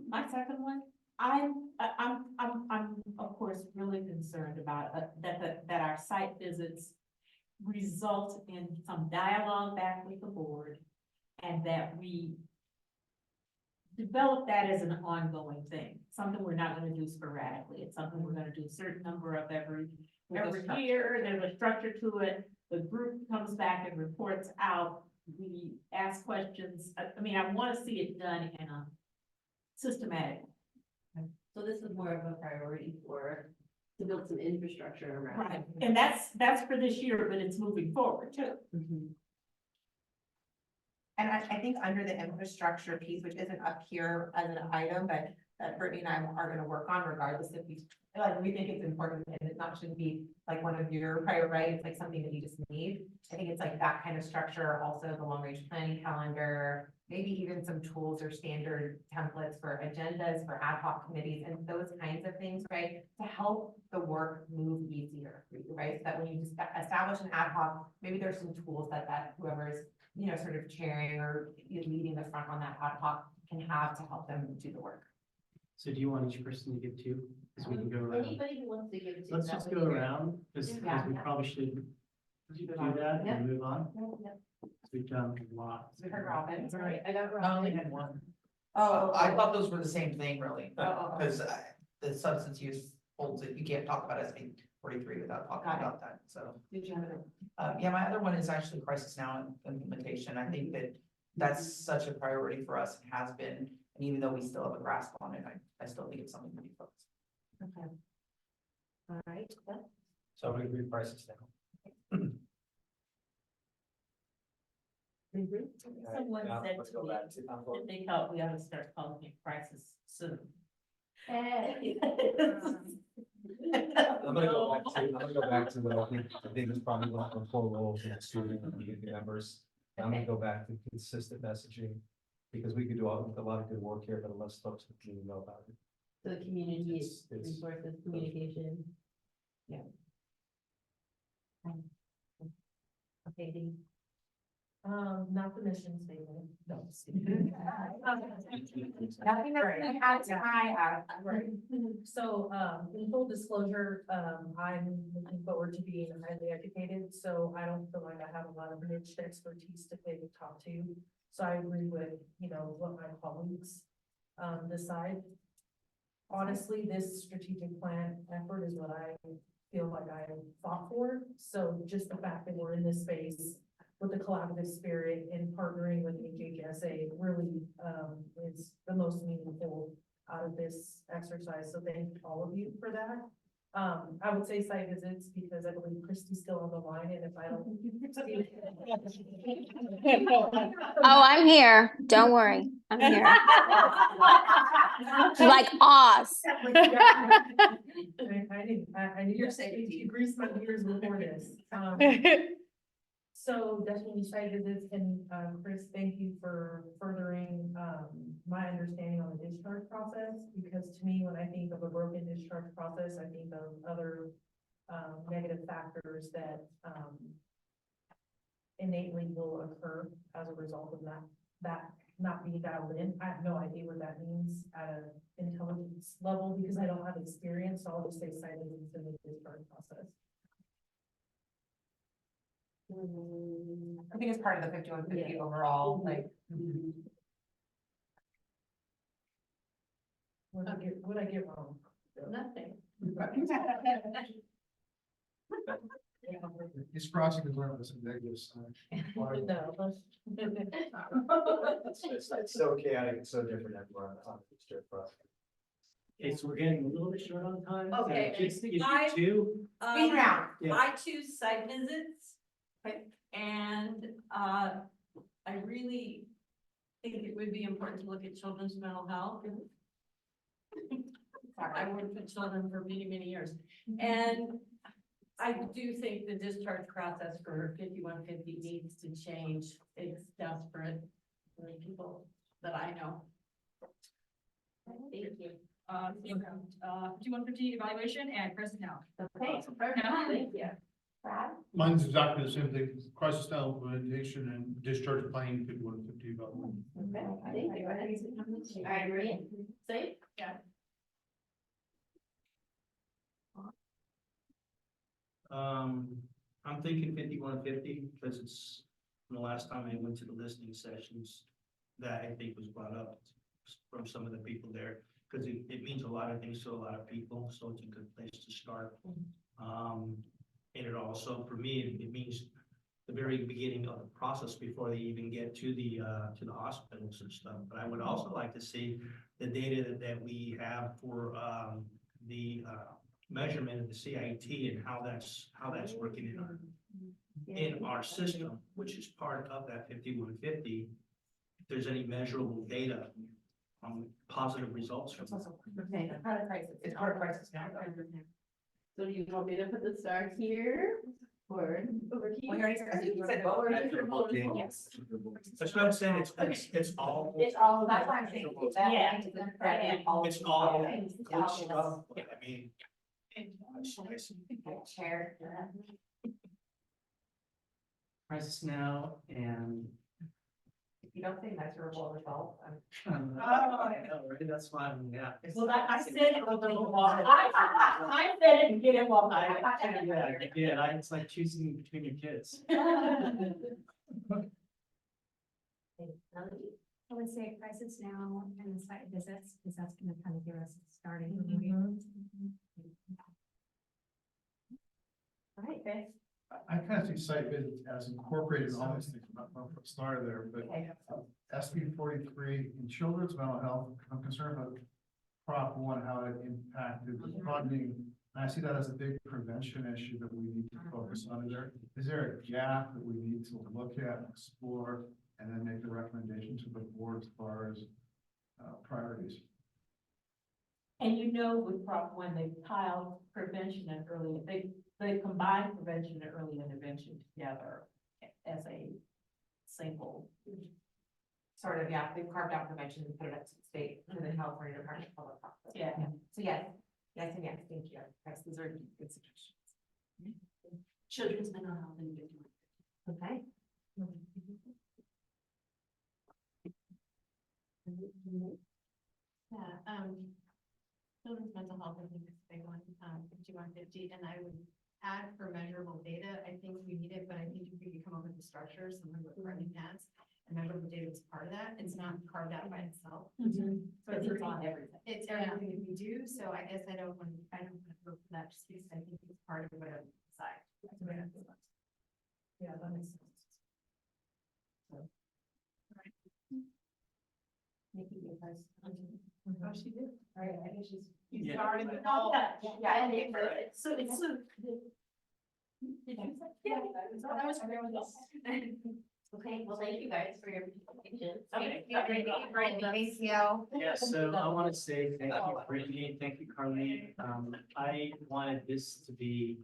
I: My second one, I'm of course really concerned about that our site visits result in some dialogue back with the board, and that we develop that as an ongoing thing, something we're not gonna do sporadically. It's something we're gonna do a certain number of every year. There's a structure to it. The group comes back and reports out. We ask questions. I mean, I wanna see it done in a systematic.
G: So this is more of a priority to build some infrastructure around.
I: Right, and that's for this year, but it's moving forward too.
F: and I think under the infrastructure piece, which isn't up here as an item, but that Brittany and I are gonna work on regardless if we think it's important, and it shouldn't be like one of your prior rights, like something that you just need. I think it's like that kind of structure, also the long range planning calendar, maybe even some tools or standard templates for agendas, for ad hoc committees, and those kinds of things, right? To help the work move easier, right? So that when you just establish an ad hoc, maybe there's some tools that whoever's, sort of chairing or leading the front on that ad hoc can have to help them do the work.
C: So do you want each person to give 2? Because we can go around.
G: Anybody who wants to give it to.
C: Let's
G: that
C: just
G: would
C: go
G: be great.
C: around, because
F: Yeah.
C: we probably should do that and move on. We've done a lot.
F: We heard Robin.
G: Right, I got
N: I only
G: Robin.
N: had one.
F: Oh,
N: I thought those were the same thing, really,
F: Oh.
N: because the substance use holds it, you can't talk about SB 43 without talking
F: Got it.
N: about that, so.
F: Did you have it?
N: Yeah, my other one is actually crisis now implementation. I think that that's such a priority for us and has been. And even though we still have a grasp on it, I still think it's something to be focused.
F: Okay.
G: All right.
M: So I'm gonna agree prices now.
I: Someone
M: Now,
I: said
M: let's
I: to
M: go
I: me,
M: back to-
I: if they help, we ought to start calling it crisis soon.
M: I'm gonna go back to what I think is probably one of the 4 roles in the student and community members. I'm gonna go back to consistent messaging, because we could do a lot of good work here, but unless folks really know about it.
G: So the community
M: It's-
G: resources, communication.
F: Yeah.
G: Okay, Dee.
A: Not the mission statement, no. just kidding.
F: Nothing that's gonna add to my,
A: Right. So, in full disclosure, I'm looking forward to being highly educated, so I don't feel like I have a lot of niche expertise to talk to. So I agree with, what my colleagues, decide. Honestly, this strategic plan effort is what I feel like I fought for. So just the fact that we're in this space with the collaborative spirit and partnering with HHSA really, is the most meaningful out of this exercise. So thank all of you for that. I would say site visits because I believe Christy's still on the line, and if I don't.
D: Oh, I'm here. Don't worry. I'm here. Like Oz.
A: I need your safety, grease my gears before this. So definitely site visits, and, Chris, thank you for furthering, my understanding on the discharge process, because to me, when I think of a broken discharge process, I think of other, negative factors that, innately will occur as a result of that not being dialed in. I have no idea what that means at an intelligence level, because I don't have experience, so I'll just say site visits in the discharge process.
F: I think it's part of the 5150 overall, like.
A: What I get wrong?
J: Nothing.
E: He's crossing his arm with some negative sign.
A: No.
M: It's so chaotic, it's so different everywhere on the district process.
C: Okay, so we're getting a little bit short on time. so
I: Okay,
C: Just to give
I: I-
C: you two.
F: Speed round.
C: Yeah.
I: I choose site visits. And, I really think it would be important to look at children's mental health. I worked with children for many, many years, and I do think the discharge process for 5150 needs to change. It's desperate for the people that I know.
G: Thank you.
L: 5150 evaluation and Chris now.
F: Okay,
L: Thank
G: you.
F: Brad?
E: Mine's exactly the same thing, crisis style implementation and discharge planning 5150 development.
G: Thank you. I agree. Safe?
L: Yeah.
K: I'm thinking 5150 because it's from the last time I went to the listening sessions that I think was brought up from some of the people there, because it means a lot of things to a lot of people, so it's a good place to start. And it also, for me, it means the very beginning of the process before they even get to the hospitals and stuff. But I would also like to see the data that we have for, the, measurement of the CIT and how that's working in our system, which is part of that 5150. If there's any measurable data on positive results from that.
F: Okay, part of crisis, it's part of crisis now.
G: So do you want me to put the star here or over
F: We
G: here?
F: already said, you said both. Yes.
K: That's what I'm saying, it's all.
F: It's all, that's why I'm saying. that
I: Yeah.
F: is the credit, all
K: It's
F: of
K: all
F: it.
K: good stuff, but I mean.
F: Chair.
C: Crisis now and.
F: If you don't say measurable results, I'm.
C: I know, right? That's why, yeah.
I: Well, I said it was a little while. I said it and get it while
C: Yeah, it's like choosing between your kids.
H: I would say crisis now and the site visits, because that's gonna kind of give us a starting
A: Mhm.
F: All right, Chris.
E: I kind of see site visits as incorporated in all these things, I'm not put star there, but
F: Okay.
E: SB 43 in children's mental health, I'm concerned about Prop 1, how it impacted the funding. And I see that as a big prevention issue that we need to focus on. Is there a gap that we need to look at, explore, and then make a recommendation to the board as far as priorities?
I: And with Prop 1, they piled prevention and early, they combined prevention and early intervention together as a single.
F: Sort of, yeah, they've carved out prevention and put it up to the state, and then California Department of Public Health.
I: Yeah.
F: So yes, yes, and yes, thank you. Yes, these are good suggestions.
G: Children's mental health and.
F: Okay.
G: Yeah, children's mental health, I think is a big one, 5150, and I would add for measurable data, I think we need it, but I think if we could come up with a structure, something with Brendan has. And measurable data is part of that, it's not carved out by itself. So it's on everything. It's everything that we do, so I guess I don't want to vote for that, just because I think it's part of what I decide.
A: Yeah, that makes sense.
F: Nikki, you guys.
B: Oh, she did.
F: All right, I think she's.
B: You
C: Yeah.
B: started the ball.
F: Yeah, and it-
G: So it's so.
B: That was everyone else.
G: Okay, well, thank you guys for your participation.
F: Okay, thank you.
C: Yeah, so I want to say thank you, Brittany, thank you, Carleen. I wanted this to be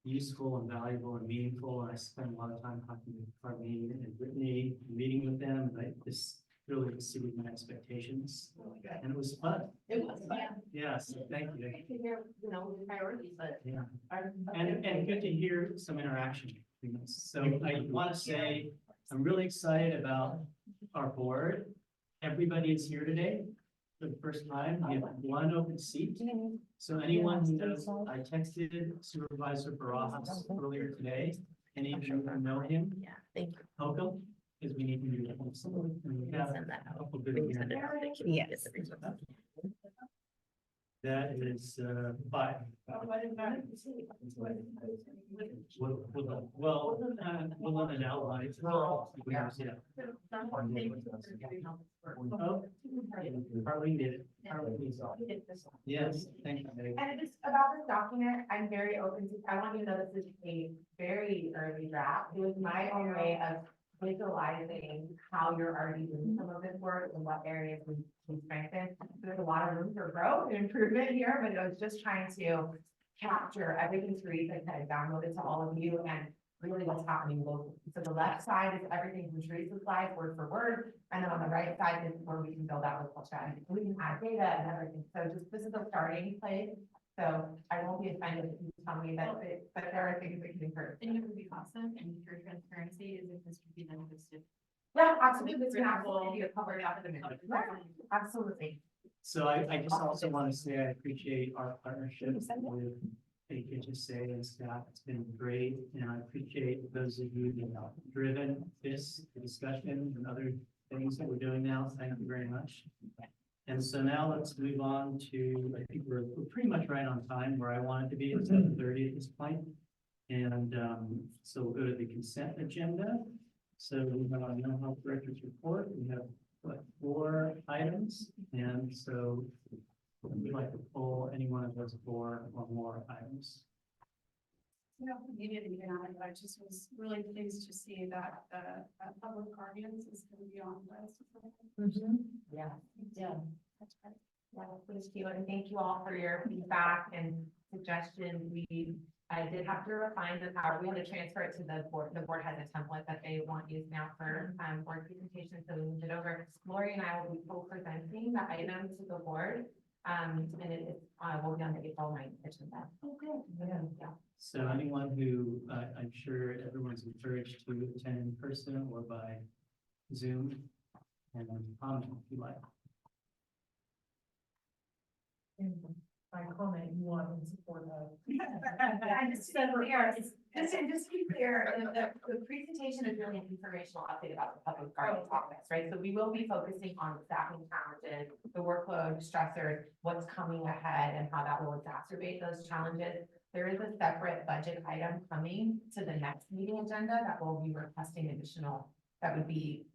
C: useful and valuable and meaningful, and I spent a lot of time talking with Carleen and Brittany, meeting with them, and this really exceeded my expectations, and it was fun.
G: It was fun.
C: Yeah, so thank you.
G: Great to hear, the priorities, but.
C: Yeah. And good to hear some interaction between us. So I want to say, I'm really excited about our board. Everybody is here today for the first time. We have one open seat. So anyone who knows, I texted Supervisor Barajas earlier today. Any of you who know him,
G: Yeah, thank you.
C: welcome, because we need to do that. And we have
G: Send that
C: a
G: out.
C: couple good candidates.
G: Yes.
C: That is, 5. Well, we'll let it outline. Yeah. Oh, Carleen did it. Carleen did it. Yes, thank you. Meg.
F: And just about this document, I'm very open to, I want you to know this is a very early draft. It was my own way of visualizing how you're already doing some of this work and what areas we strengthen. There's a lot of room for growth and improvement here, but I was just trying to capture everything Teresa kind of downloaded to all of you and really what's happening locally. So the left side is everything from Teresa's slides, word for word, and then on the right side is where we can build out local strategy. We can add data and everything. So just, this is a starting place. So I won't be offended if you tell me that, but there are things that can improve.
G: And it would be awesome, and your transparency is if this would be then listed.
F: Yeah, absolutely. This can absolutely be a covered up in the minute. Absolutely.
C: So I just also want to say I appreciate our partnership with HHSA and staff. It's been great, and I appreciate those of you that have driven this discussion and other things that we're doing now. Thank you very much. And so now let's move on to, I think we're pretty much right on time where I wanted to be at 7:30 at this point. And so we'll go to the consent agenda. So we have our mental health director's report. We have what, 4 items, and so we'd like to pull any one of those 4 or more items.
B: You know, you didn't even on it, but I just was really pleased to see that public guardians is going to be on the list.
F: Yeah. Yeah. That's right. Yeah, thank you, and thank you all for your feedback and suggestions. I did have to refine the power. We had to transfer it to the board. The board has a template that they want used now for board presentation, so we moved it over. Lori and I will be co-presenting the item to the board. And it is, will be on the April 9th agenda. Okay. Yeah.
C: So anyone who, I'm sure everyone's encouraged to attend in person or by Zoom, and comment if you like.
A: And by comment, you want in support of.
F: And just to be clear, just to be clear, the presentation is really an informational update about the public guardian's office, right? So we will be focusing on staffing challenges, the workload stressors, what's coming ahead and how that will exacerbate those challenges. There is a separate budget item coming to the next meeting agenda that will be requesting additional, that would be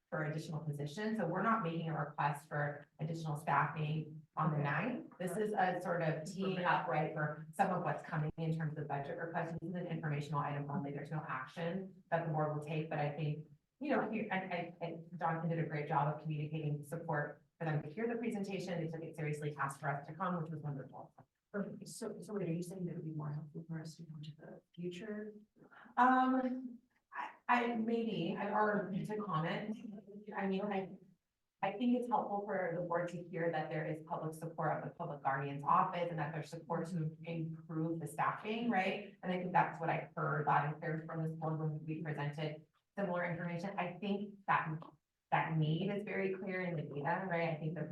F: for additional positions. So we're not making a request for additional staffing on the 9th. This is a sort of teeing up, right, for some of what's coming in terms of budget requests. This is an informational item only. There's no action that the board will take, but I think, you know, and Jonathan did a great job of communicating support for them to hear the presentation. They took it seriously, asked for us to come, which was wonderful.
J: Perfect. So wait, are you saying that it would be more helpful for us to go to the future?
F: I maybe, or to comment. I mean, I think it's helpful for the board to hear that there is public support of the public guardian's office and that there's support to improve the staffing, right? And I think that's what I heard loud and clear from this board when we presented similar information. I think that that need is very clear in the data, right? I think that's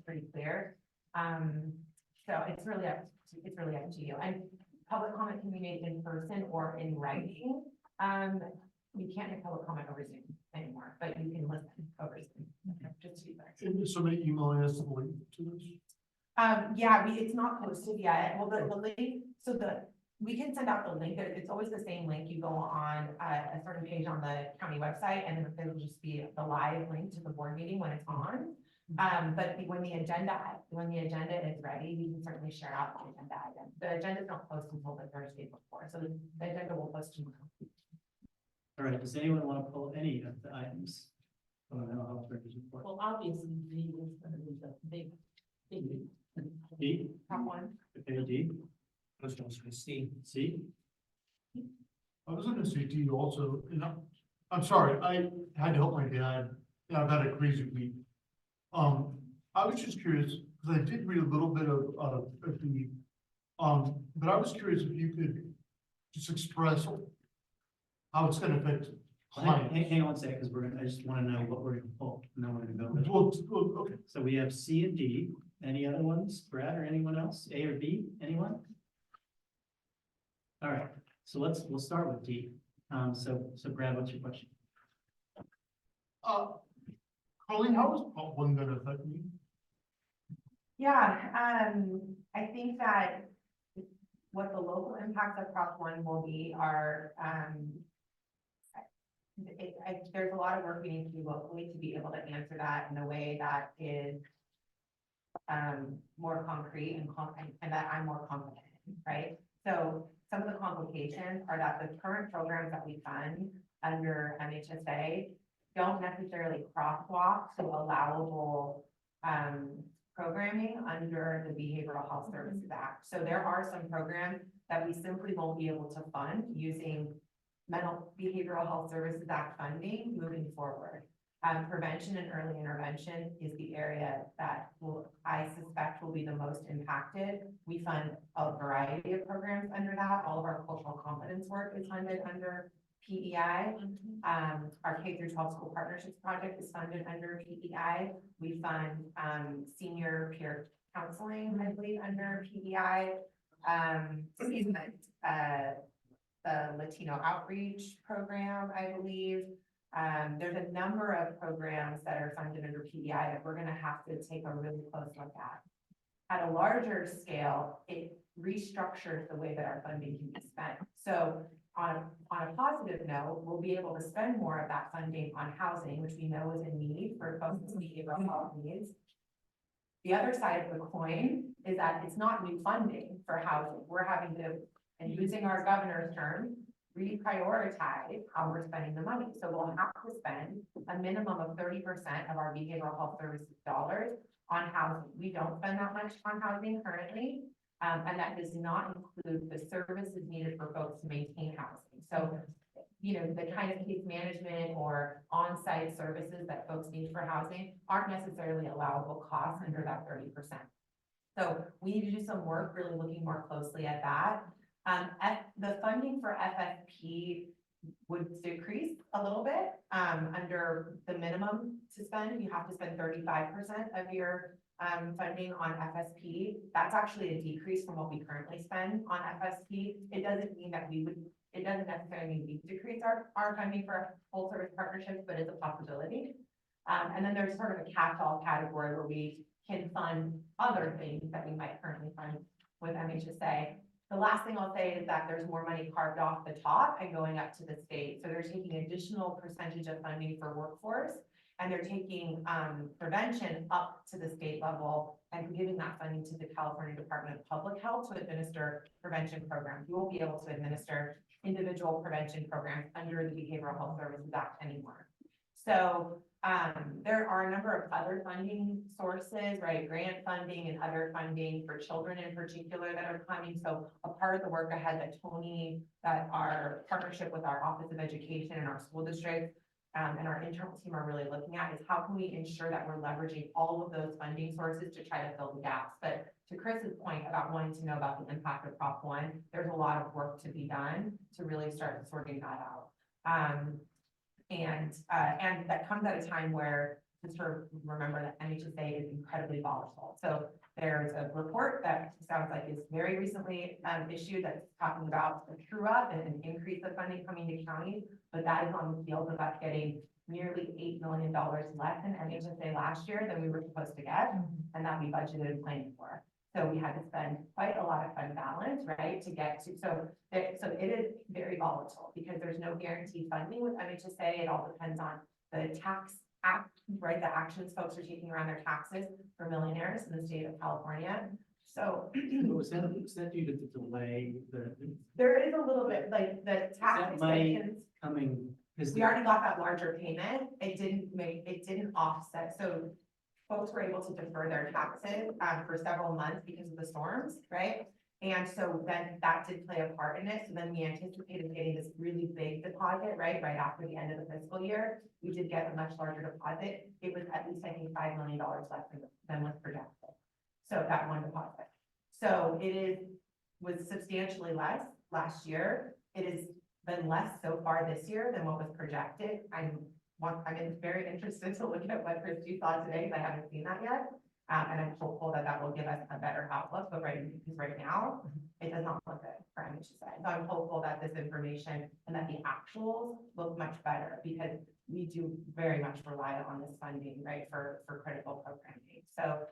F: pretty clear. So it's really up to you. And public comment can be made in person or in writing. You can't make public comment over Zoom anymore, but you can listen over Zoom. Just feedback.
E: And somebody email us the link to this?
F: Yeah, it's not posted yet. Well, the link, we can send out the link. It's always the same link. You go on a certain page on the county website and then it'll just be the live link to the board meeting when it's on. But when the agenda is ready, we can certainly share out the agenda item. The agendas don't post until the Thursday before, so the agenda will post tomorrow.
C: All right, does anyone want to pull any of the items from the mental health director's report?
I: Well, obviously, D is gonna be the big.
C: D,
F: Top one.
C: okay, D,
K: Let's go see.
C: C,
E: I was gonna say D also, and I'm sorry, I had to help my dad. Yeah, I've had a crazy week. I was just curious, because I did read a little bit of the, but I was curious if you could just express how it's gonna affect clients.
C: hang on one second, because I just want to know what we're gonna pull, and then we're gonna go.
E: Well, okay,
C: So we have C and D, any other ones, Brad or anyone else, A or B, anyone? All right, so we'll start with D. So Brad, what's your question?
E: Colleen, how is Prop 1 gonna affect me?
F: Yeah, I think that what the local impacts of Prop 1 will be are, there's a lot of work we need to do locally to be able to answer that in a way that is more concrete and that I'm more confident in, right? So some of the complications are that the current programs that we fund under MHSA don't necessarily crosswalk to allowable programming under the Behavioral Health Services Act. So there are some programs that we simply won't be able to fund using Behavioral Health Services Act funding moving forward. Prevention and early intervention is the area that I suspect will be the most impacted. We fund a variety of programs under that. All of our cultural competence work is funded under PEI. Our K through 12 school partnerships project is funded under PEI. We fund senior peer counseling, I believe, under PEI. The Latino outreach program, I believe. There's a number of programs that are funded under PEI that we're gonna have to take a really close look at. At a larger scale, it restructures the way that our funding can be spent. So on a positive note, we'll be able to spend more of that funding on housing, which we know is a need for folks with behavioral health needs. The other side of the coin is that it's not new funding for housing. We're having to, and using our governor's term, reprioritize how we're spending the money. So we'll have to spend a minimum of 30% of our behavioral health services dollars on housing. We don't spend that much on housing currently. And that does not include the services needed for folks to maintain housing. So, you know, the kind of case management or on-site services that folks need for housing aren't necessarily allowable costs under that 30%. So we need to do some work really looking more closely at that. The funding for FFP would decrease a little bit under the minimum to spend. You have to spend 35% of your funding on FSP. That's actually a decrease from what we currently spend on FSP. It doesn't mean that it doesn't necessarily mean we decrease our funding for full service partnerships, but it's a possibility. And then there's sort of a catch-all category where we can fund other things that we might currently fund with MHSA. The last thing I'll say is that there's more money carved off the top and going up to the state. So they're taking additional percentage of funding for workforce, and they're taking prevention up to the state level and giving that funding to the California Department of Public Health to administer prevention programs. You won't be able to administer individual prevention programs under the Behavioral Health Services Act anymore. So there are a number of other funding sources, right? Grant funding and other funding for children in particular that are coming. So a part of the work ahead that our partnership with our Office of Education and our school districts and our internal team are really looking at is how can we ensure that we're leveraging all of those funding sources to try to fill the gaps. But to Chris's point about wanting to know about the impact of Prop 1, there's a lot of work to be done to really start sorting that out. And that comes at a time where, just remember that MHSA is incredibly volatile. So there's a report that sounds like is very recently issued that's talking about a true up and an increase of funding coming to counties. But that is on the heels of us getting nearly $8 million less in MHSA last year than we were supposed to get, and that we budgeted and planned for. So we had to spend quite a lot of fund balance, right, to get to, so it is very volatile because there's no guaranteed funding with MHSA. It all depends on the tax act, right, the actions folks are taking around their taxes for millionaires in the state of California. So
C: Was that due to the delay,
F: there is a little bit, like, the tax
C: that money
F: extensions,
C: coming?
F: we already got that larger payment. It didn't offset, so folks were able to defer their taxes for several months because of the storms, right? And so then that did play a part in it. So then we anticipated getting this really big deposit, right after the end of the fiscal year. We did get a much larger deposit. It was at least, I think, $5 million less than was projected. So that one deposit. So was substantially less last year. It has been less so far this year than what was projected. I'm very interested to look at what Christy saw today, because I haven't seen that yet. And I'm hopeful that that will give us a better outlook, but right now, it does not look good for MHSA. So I'm hopeful that this information and that the actuals look much better, because we do very much rely on this funding, right, for critical programming. So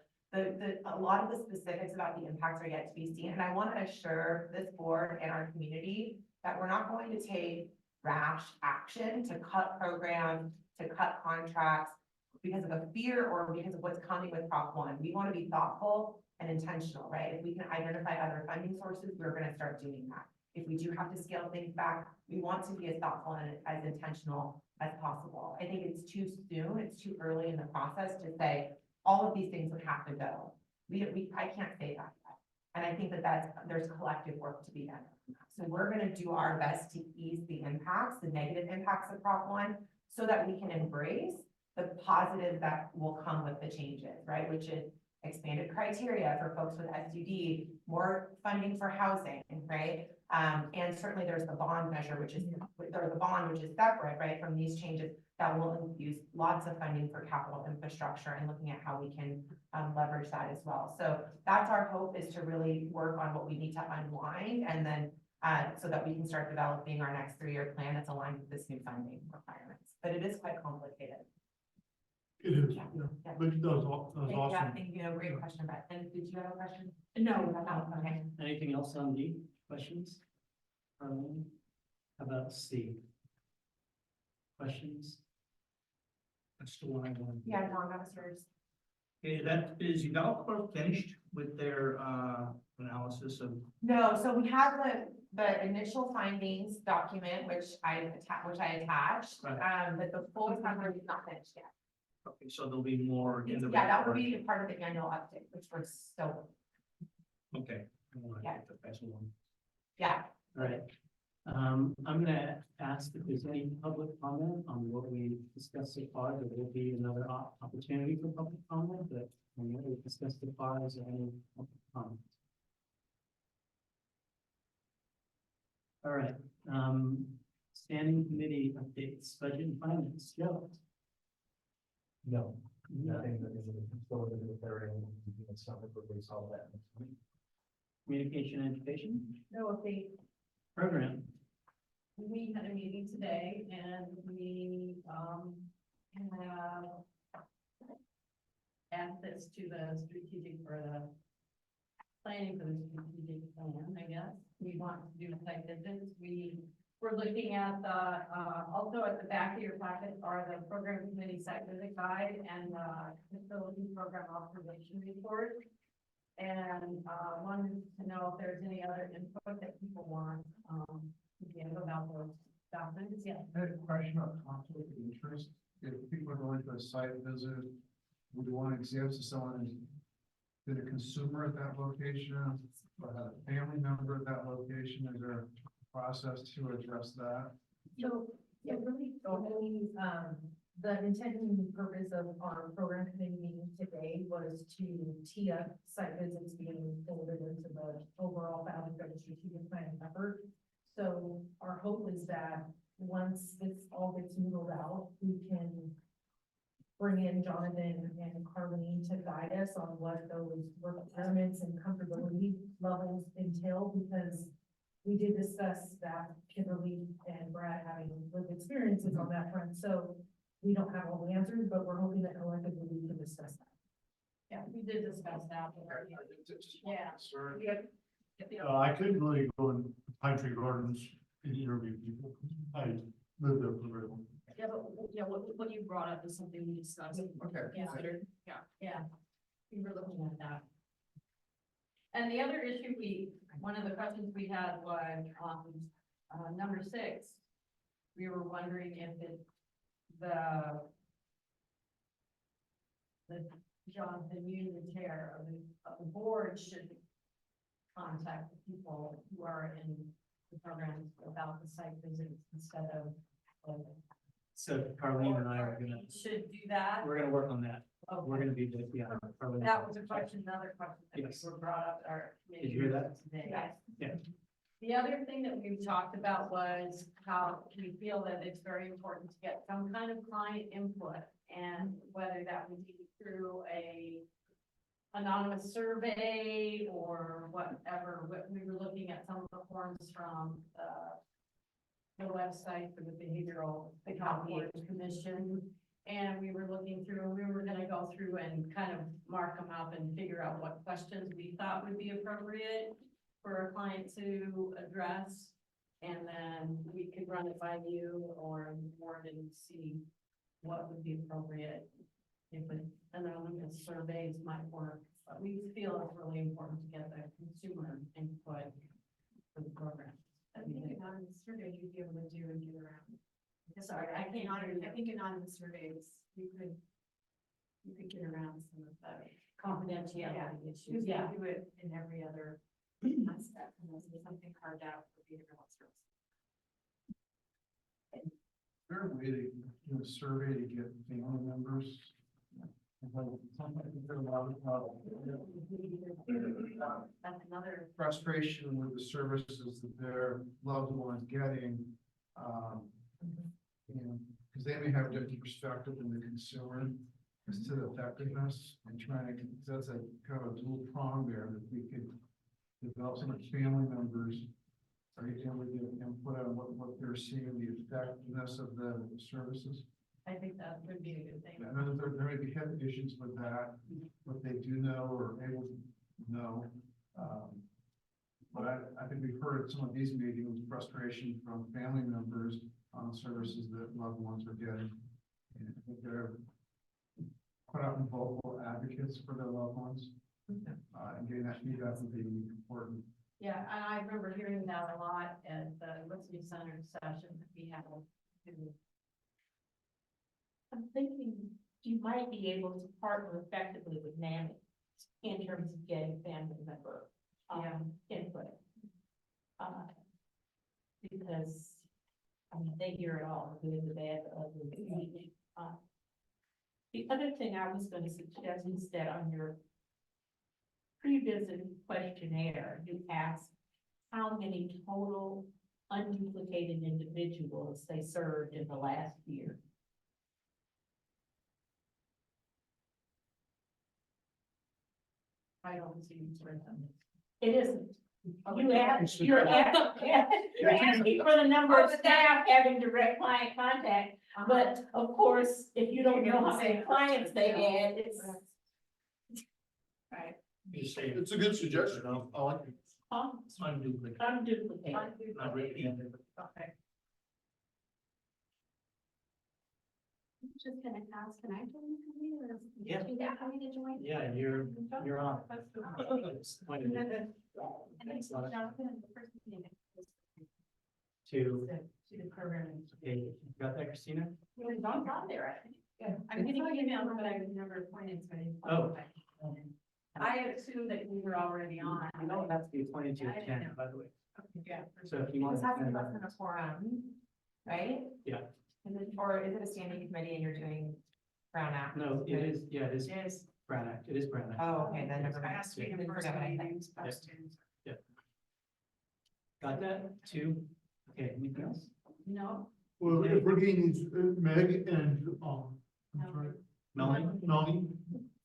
F: a lot of the specifics about the impacts are yet to be seen. And I want to assure this board and our community that we're not going to take rash action to cut programs, to cut contracts because of a fear or because of what's coming with Prop 1. We want to be thoughtful and intentional, right? If we can identify other funding sources, we're going to start doing that. If we do have to scale things back, we want to be as thoughtful and as intentional as possible. I think it's too soon, it's too early in the process to say all of these things would have to go. I can't say that yet. And I think that there's collective work to be done. So we're going to do our best to ease the impacts, the negative impacts of Prop 1, so that we can embrace the positives that will come with the changes, right? Which is expanded criteria for folks with SUD, more funding for housing, right? And certainly there's the bond measure, which is separate, right, from these changes that will use lots of funding for capital infrastructure and looking at how we can leverage that as well. So that's our hope, is to really work on what we need to unwind, and then so that we can start developing our next 3-year plan that's aligned with this new funding requirements. But it is quite complicated.
E: It is,
F: Yeah.
E: but that was awesome.
F: Yeah, thank you. Great question, Beth. And did you have a question?
B: No.
F: Okay.
C: Anything else on D? Questions? How about C? Questions?
K: That's the one I want.
F: Yeah, Don, that was yours.
K: Okay, is Evalcorp finished with their analysis of?
F: No, so we have the initial findings document, which I attached,
K: Right.
F: but the full summary is not finished yet.
K: Okay, so there'll be more in the.
F: Yeah, that would
K: report.
F: be part of the annual update, which we're still,
K: Okay.
F: Yeah.
K: That's one.
F: yeah.
C: All right. I'm gonna ask if there's any public comment on what we discussed so far. There will be another opportunity for public comment, but on what we discussed so far, is there any public comment? All right, standing committee updates, budget and finance, Joe.
M: No, nothing that is still in the area, it's not that we solve that.
C: Communication and education
A: No update.
C: program.
A: We had a meeting today and we, have added this to the strategic, or the planning for the strategic plan, I guess. We want to do site visits. We're looking at the, also at the back of your packet are the program committee site visit guide and the facility program observation report. And, wanted to know if there's any other input that people want, about those documents. Yeah.
E: I had a question about conflict of interest. If people are going to a site visit, would you want to exhibit to someone who's been a consumer at that location, or had a family member at that location? Is there a process to address that?
A: So, yeah, really, only, the intent and purpose of our program committee meeting today was to tee up site visits being folded into the overall boundary for the strategic planning effort. So our hope is that once this all gets moved out, we can bring in Jonathan and Carlene to guide us on what those requirements and comfortability levels entail, because we did discuss that Kimberly and Brad having lived experiences on that front, so we don't have all the answers, but we're hoping that collectively we can discuss that.
J: Yeah, we did discuss that. Yeah.
E: I couldn't really go in Pine Tree Gardens and interview people. I lived there for very long.
L: Yeah, but, yeah, what you brought up is something we discussed.
E: Okay.
L: Considered, yeah.
J: Yeah, we were looking at that. And the other issue one of the questions we had was on number 6. We were wondering if the Jonathan, you, the chair of the board should contact the people who are in the programs about the site visits instead of.
C: So Carlene and I are gonna,
J: Should do that.
C: we're gonna work on that. We're
J: Okay.
C: gonna be, yeah. Carlene.
J: That was a question, another question that
C: Yes.
J: were brought up at our committee.
C: Did you hear that?
J: Today.
C: Yeah.
J: The other thing that we talked about was how we feel that it's very important to get some kind of client input, and whether that would be through a anonymous survey or whatever. We were looking at some of the forms from the website for the Behavioral Health Commission. And we were looking through, we were gonna go through and kind of mark them up and figure out what questions we thought would be appropriate for a client to address. And then we could run it by you or board and see what would be appropriate. If an anonymous surveys might work, but we feel it's really important to get the consumer input for the program.
H: I think anonymous surveys you'd be able to do and get around.
J: Sorry, I can't hear you.
H: I think anonymous surveys, you could get around some of the
J: Confidentiality issues,
H: You
J: yeah.
H: can do it in every other aspect, unless there's something carved out for behavioral services.
E: Is there a way to do a survey to get family members?
J: That's another.
E: Frustration with the services that their loved ones getting, because they may have a different perspective than the consumer as to the effectiveness and trying to, that's a kind of a dual prong there, that we could develop some family members. Are you able to get input on what they're seeing, the effectiveness of the services?
J: I think that would be a good thing.
E: I know that there may be heavy issues with that, what they do know or able to know. But I think we've heard at some of these meetings, frustration from family members on the services that loved ones are getting. And I think they're quite often vocal advocates for their loved ones. And getting that feedback would be important.
J: Yeah, and I remember hearing that a lot at the listening center session that we had.
I: I'm thinking you might be able to partner effectively with NAMI in terms of getting family member input. Because, I mean, they hear it all, the good, the bad, the ugly. The other thing I was gonna suggest is that on your pre-visit questionnaire, you ask how many total unduplicated individuals they served in the last year.
J: I don't see you sort of.
I: It isn't.
J: Oh,
I: You're asking
J: Uh-huh.
I: for the number of staff having direct client contact, but of course, if you don't know how many clients they had, it's.
J: Right.
K: You say
E: It's a good suggestion. I like it.
K: unduplicate.
I: Unduplicated.
K: Not repeated.
J: Okay.
B: Just gonna ask, can I join the committee or?
C: Yeah.
B: You got me to join?
C: Yeah, you're on. It's going to be
B: And then Jonathan in the first meeting.
C: to,
J: To the program.
C: okay, you got that, Christina?
J: It was on there, I think. Yeah.
B: I'm getting emails, but I was never appointed, so I didn't.
C: Oh.
J: I assumed that you were already on.
C: You don't have to be appointed to attend, by the way.
J: Yeah.
C: So if you want.
F: This has to be
C: to
F: less than a forum, right?
C: Yeah.
F: And then, or is it a standing committee and you're doing Brown Act?
C: No, it is, yeah, it is
J: Yes.
C: Brown Act, it is Brown Act.
F: Oh, okay, then never
B: It
F: mind.
B: has to be in
F: Then
B: person
F: forget what I said.
B: meetings, posted.
C: Got that? Two? Okay, anything else?
J: No,
E: Well, if we're getting Meg and, I'm sorry,
C: Melanie?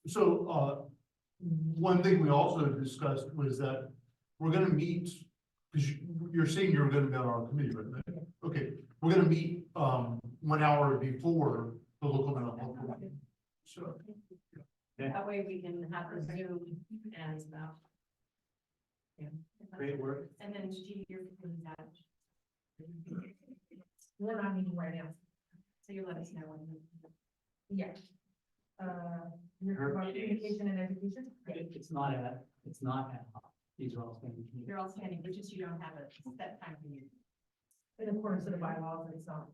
E: So, one thing we also discussed was that we're gonna meet, because you're saying you're gonna be on our committee, right? Okay, we're gonna meet, 1 hour before the local mental health committee. So,
J: That way we can have a Zoom and stuff.
C: Great work.
J: And then G, you're doing that.
A: We're not meeting right now.
J: So you let us know when.
A: Yeah. You're
C: Her
A: talking about
C: meetings.
A: communication and education?
C: It's not ad hoc. These are all standing. committees.
J: You're all standing, but just you don't have a set time for you.
A: In accordance with the bylaws, it's not.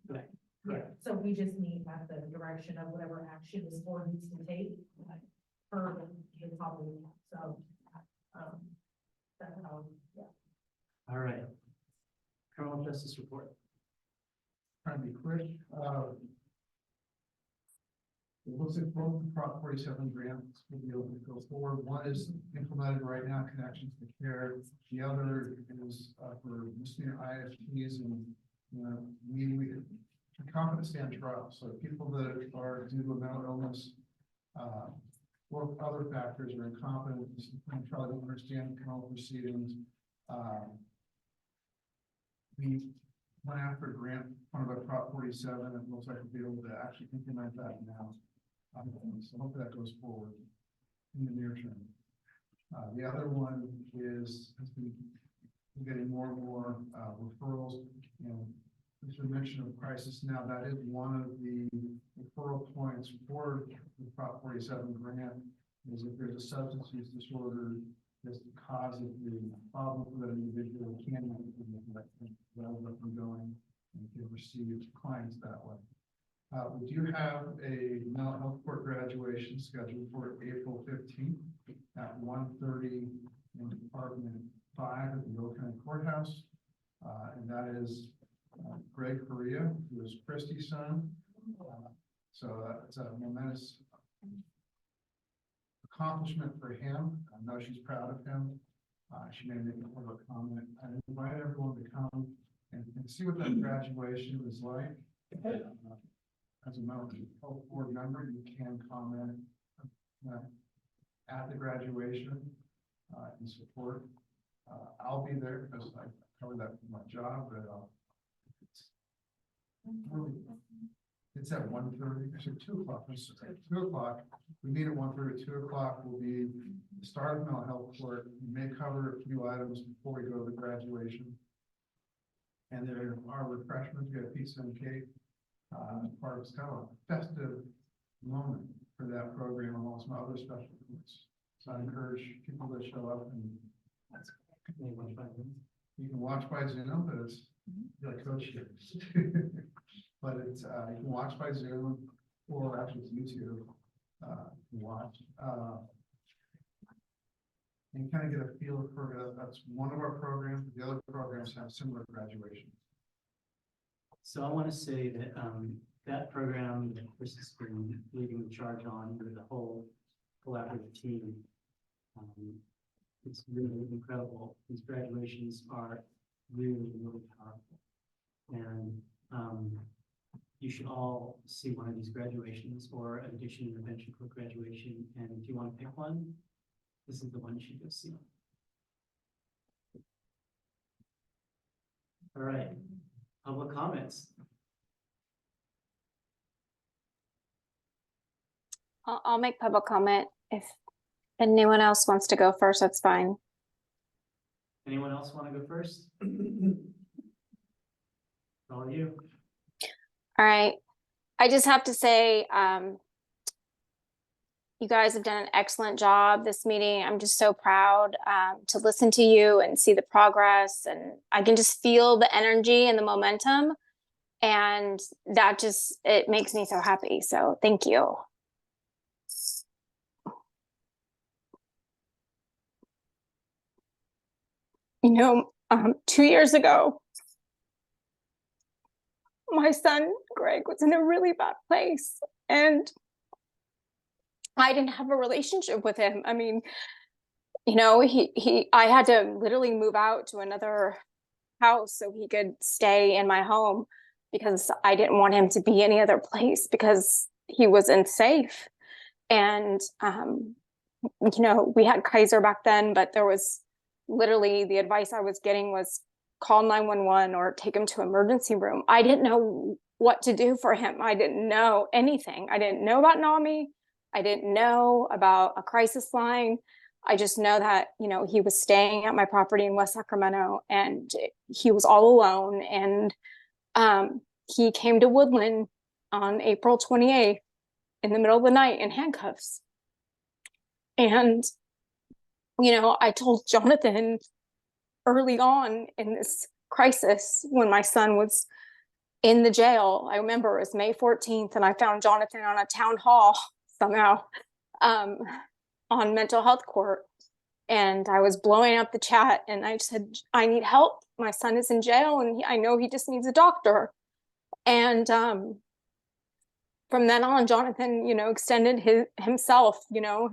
C: Right.
A: Yeah, so we just need at the direction of whatever action this board needs to take for the public, so. That's how, yeah.
C: All right. Criminal justice report.
E: trying to be quick, it looks like both the Prop 47 grants will be able to go forward. One is implemented right now, Connections to Care. The other is for misdemeanor IFTs, and, you know, we confidence stand trial. So people that are due to a mental illness, or other factors are incompetent, and try to understand criminal proceedings. We went after a grant funded by Prop 47, and it looks like we'll be able to actually implement that now. So hopefully that goes forward in the near term. The other one has been getting more and more referrals. You know, there's a mention of crisis now. That is one of the referral points for the Prop 47 grant. Is if there's a substance use disorder that's the cause of the problem for that individual, can rather than going and can receive clients that way. We do have a mental health court graduation scheduled for April 15th at 1:30 in Department 5 at the Yolo County Courthouse. And that is Greg Correa, who is Christie's son. So it's a momentous accomplishment for him. I know she's proud of him. She made a public comment. I invite everyone to come and see what that graduation was like. As a mental health board member, you can comment at the graduation in support. I'll be there because I cover that for my job, but it's at 1:30, actually 2 o'clock. 2 o'clock. We meet at 1:30. 2 o'clock will be the start of the mental health court. We may cover a few items before we go to the graduation. And there are refreshments. We have pizza and cake. Part of it's kind of a festive moment for that program, along with some other special events. So I encourage people to show up, and you can watch by Zoom, but it's like Coach here. But it's you can watch by Zoom, or actually it's YouTube. Watch and kind of get a feel for that's one of our programs. The other programs have similar graduation.
C: So I want to say that that program that Chris has been leading the charge on with the whole collaborative team, it's really incredible. These graduations are really, really powerful. And you should all see one of these graduations or an addiction intervention for graduation. And if you want to pick one, this is the one you should go see. All right. Public comments.
D: I'll make public comment. If anyone else wants to go first, that's fine.
C: Anyone else want to go first? All you.
D: All right. I just have to say, you guys have done an excellent job this meeting. I'm just so proud to listen to you and see the progress. And I can just feel the energy and the momentum. And that just, it makes me so happy. So thank you. You know, 2 years ago, my son, Greg, was in a really bad place. And I didn't have a relationship with him. I mean, you know, I had to literally move out to another house so he could stay in my home because I didn't want him to be any other place because he was unsafe. And, you know, we had Kaiser back then, but there was literally the advice I was getting was call 911 or take him to emergency room. I didn't know what to do for him. I didn't know anything. I didn't know about NAMI. I didn't know about a crisis line. I just know that, you know, he was staying at my property in West Sacramento and he was all alone. And he came to Woodland on April 28th in the middle of the night in handcuffs. And, you know, I told Jonathan early on in this crisis when my son was in the jail, I remember it was May 14th, and I found Jonathan on a town hall somehow on mental health court. And I was blowing up the chat and I said, I need help. My son is in jail and I know he just needs a doctor. And from then on, Jonathan, you know, extended himself, you know,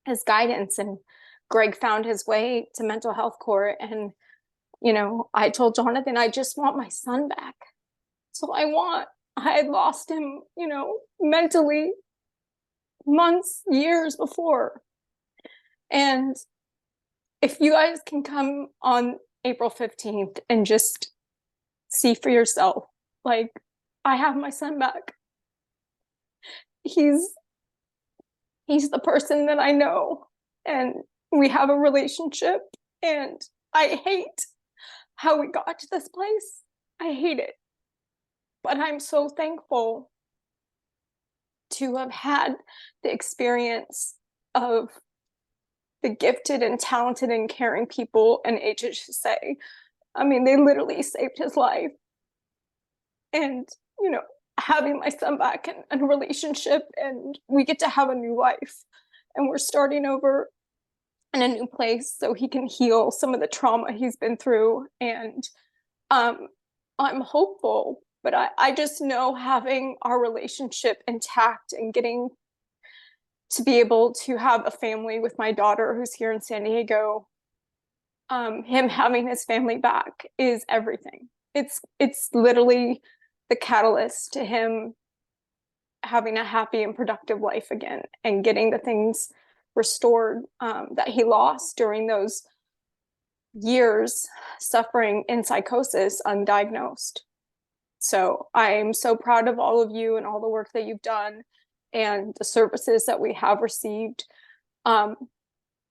D: his guidance, and Greg found his way to mental health court. And, you know, I told Jonathan, I just want my son back. So I had lost him, you know, mentally months, years before. And if you guys can come on April 15th and just see for yourself, like, I have my son back. He's the person that I know, and we have a relationship, and I hate how we got to this place. I hate it. But I'm so thankful to have had the experience of the gifted and talented and caring people in HHSA. I mean, they literally saved his life. And, you know, having my son back and a relationship, and we get to have a new life. And we're starting over in a new place so he can heal some of the trauma he's been through. And I'm hopeful, but I just know having our relationship intact and getting to be able to have a family with my daughter who's here in San Diego, him having his family back is everything. It's literally the catalyst to him having a happy and productive life again and getting the things restored that he lost during those years suffering in psychosis undiagnosed. So I'm so proud of all of you and all the work that you've done and the services that we have received. You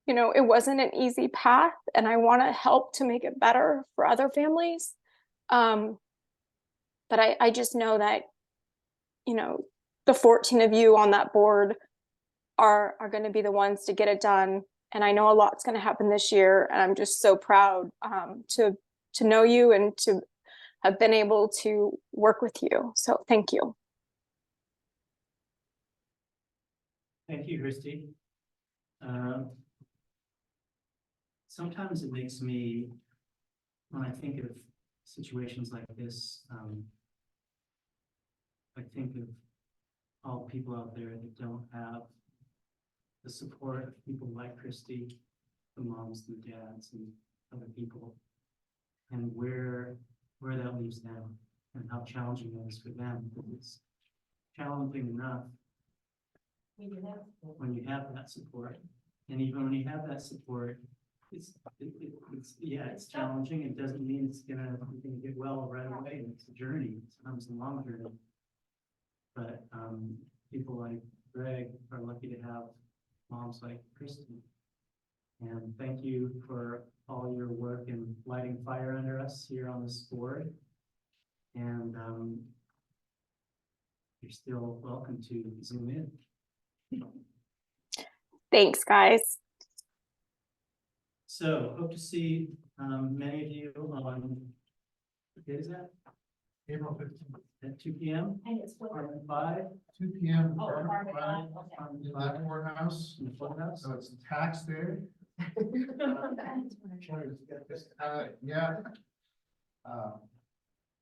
D: know, it wasn't an easy path, and I want to help to make it better for other families. But I just know that, you know, the 14 of you on that board are going to be the ones to get it done. And I know a lot's going to happen this year, and I'm just so proud to know you and to have been able to work with you. So thank you.
C: Thank you, Christy. Sometimes it makes me, when I think of situations like this, I think of all people out there that don't have the support of people like Christy, the moms, the dads, and other people, and where that leaves them, and how challenging that is for them. It's challenging enough when you have that support, and even when you have that support, it's challenging. It doesn't mean it's gonna get well right away. It's a journey. Sometimes a long journey. But people like Greg are lucky to have moms like Christy. And thank you for all your work in lighting fire under us here on this board. And you're still welcome to Zoom in.
D: Thanks, guys.
C: So hope to see many of you on, what day is that?
E: April 15th.
C: At 2 p.m. Department 5.
E: 2 p.m.
I: Oh,
E: Department
I: Department
E: 5,
I: five, okay.
E: in the courthouse.
C: In the courthouse.
E: So it's tax day. Yeah.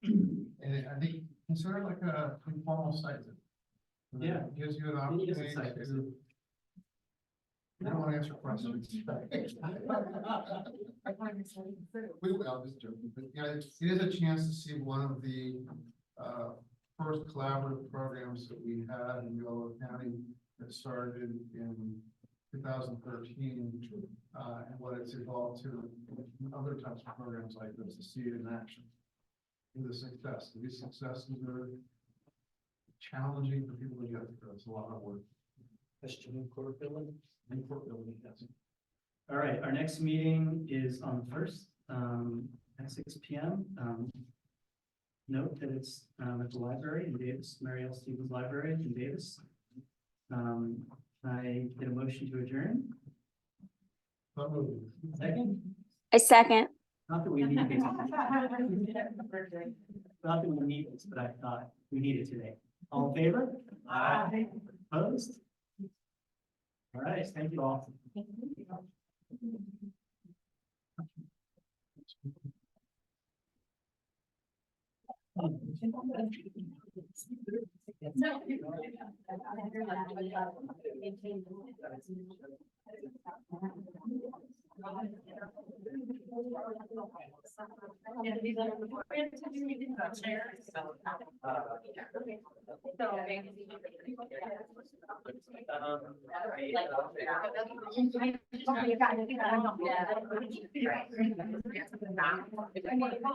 E: And I think consider it like a informal site visit.
C: Yeah.
E: It gives you an
C: It is a
E: opportunity
C: site visit.
E: to I don't want to answer questions. We will, I'm just joking, but yeah, it is a chance to see one of the first collaborative programs that we had in Yolo County that started in 2013, and what it's evolved to in other types of programs like this, to see it in action. And the success, these successes are challenging for people to get through. It's a lot of work.
C: Question in court building?
E: In court building, yes.
C: All right, our next meeting is on the first, at 6 p.m. Note that it's, at the library in Davis, Mary L. Stevens Library in Davis. I get a motion to adjourn. Second,
D: I second.
C: not that we need this. Not that we need this, but I thought we need it today. All in favor? Aye. Opposed? All right, thank you all.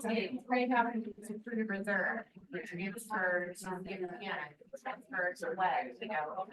F: It's great having to prove the reserve, transfer to, transfer to what, you know.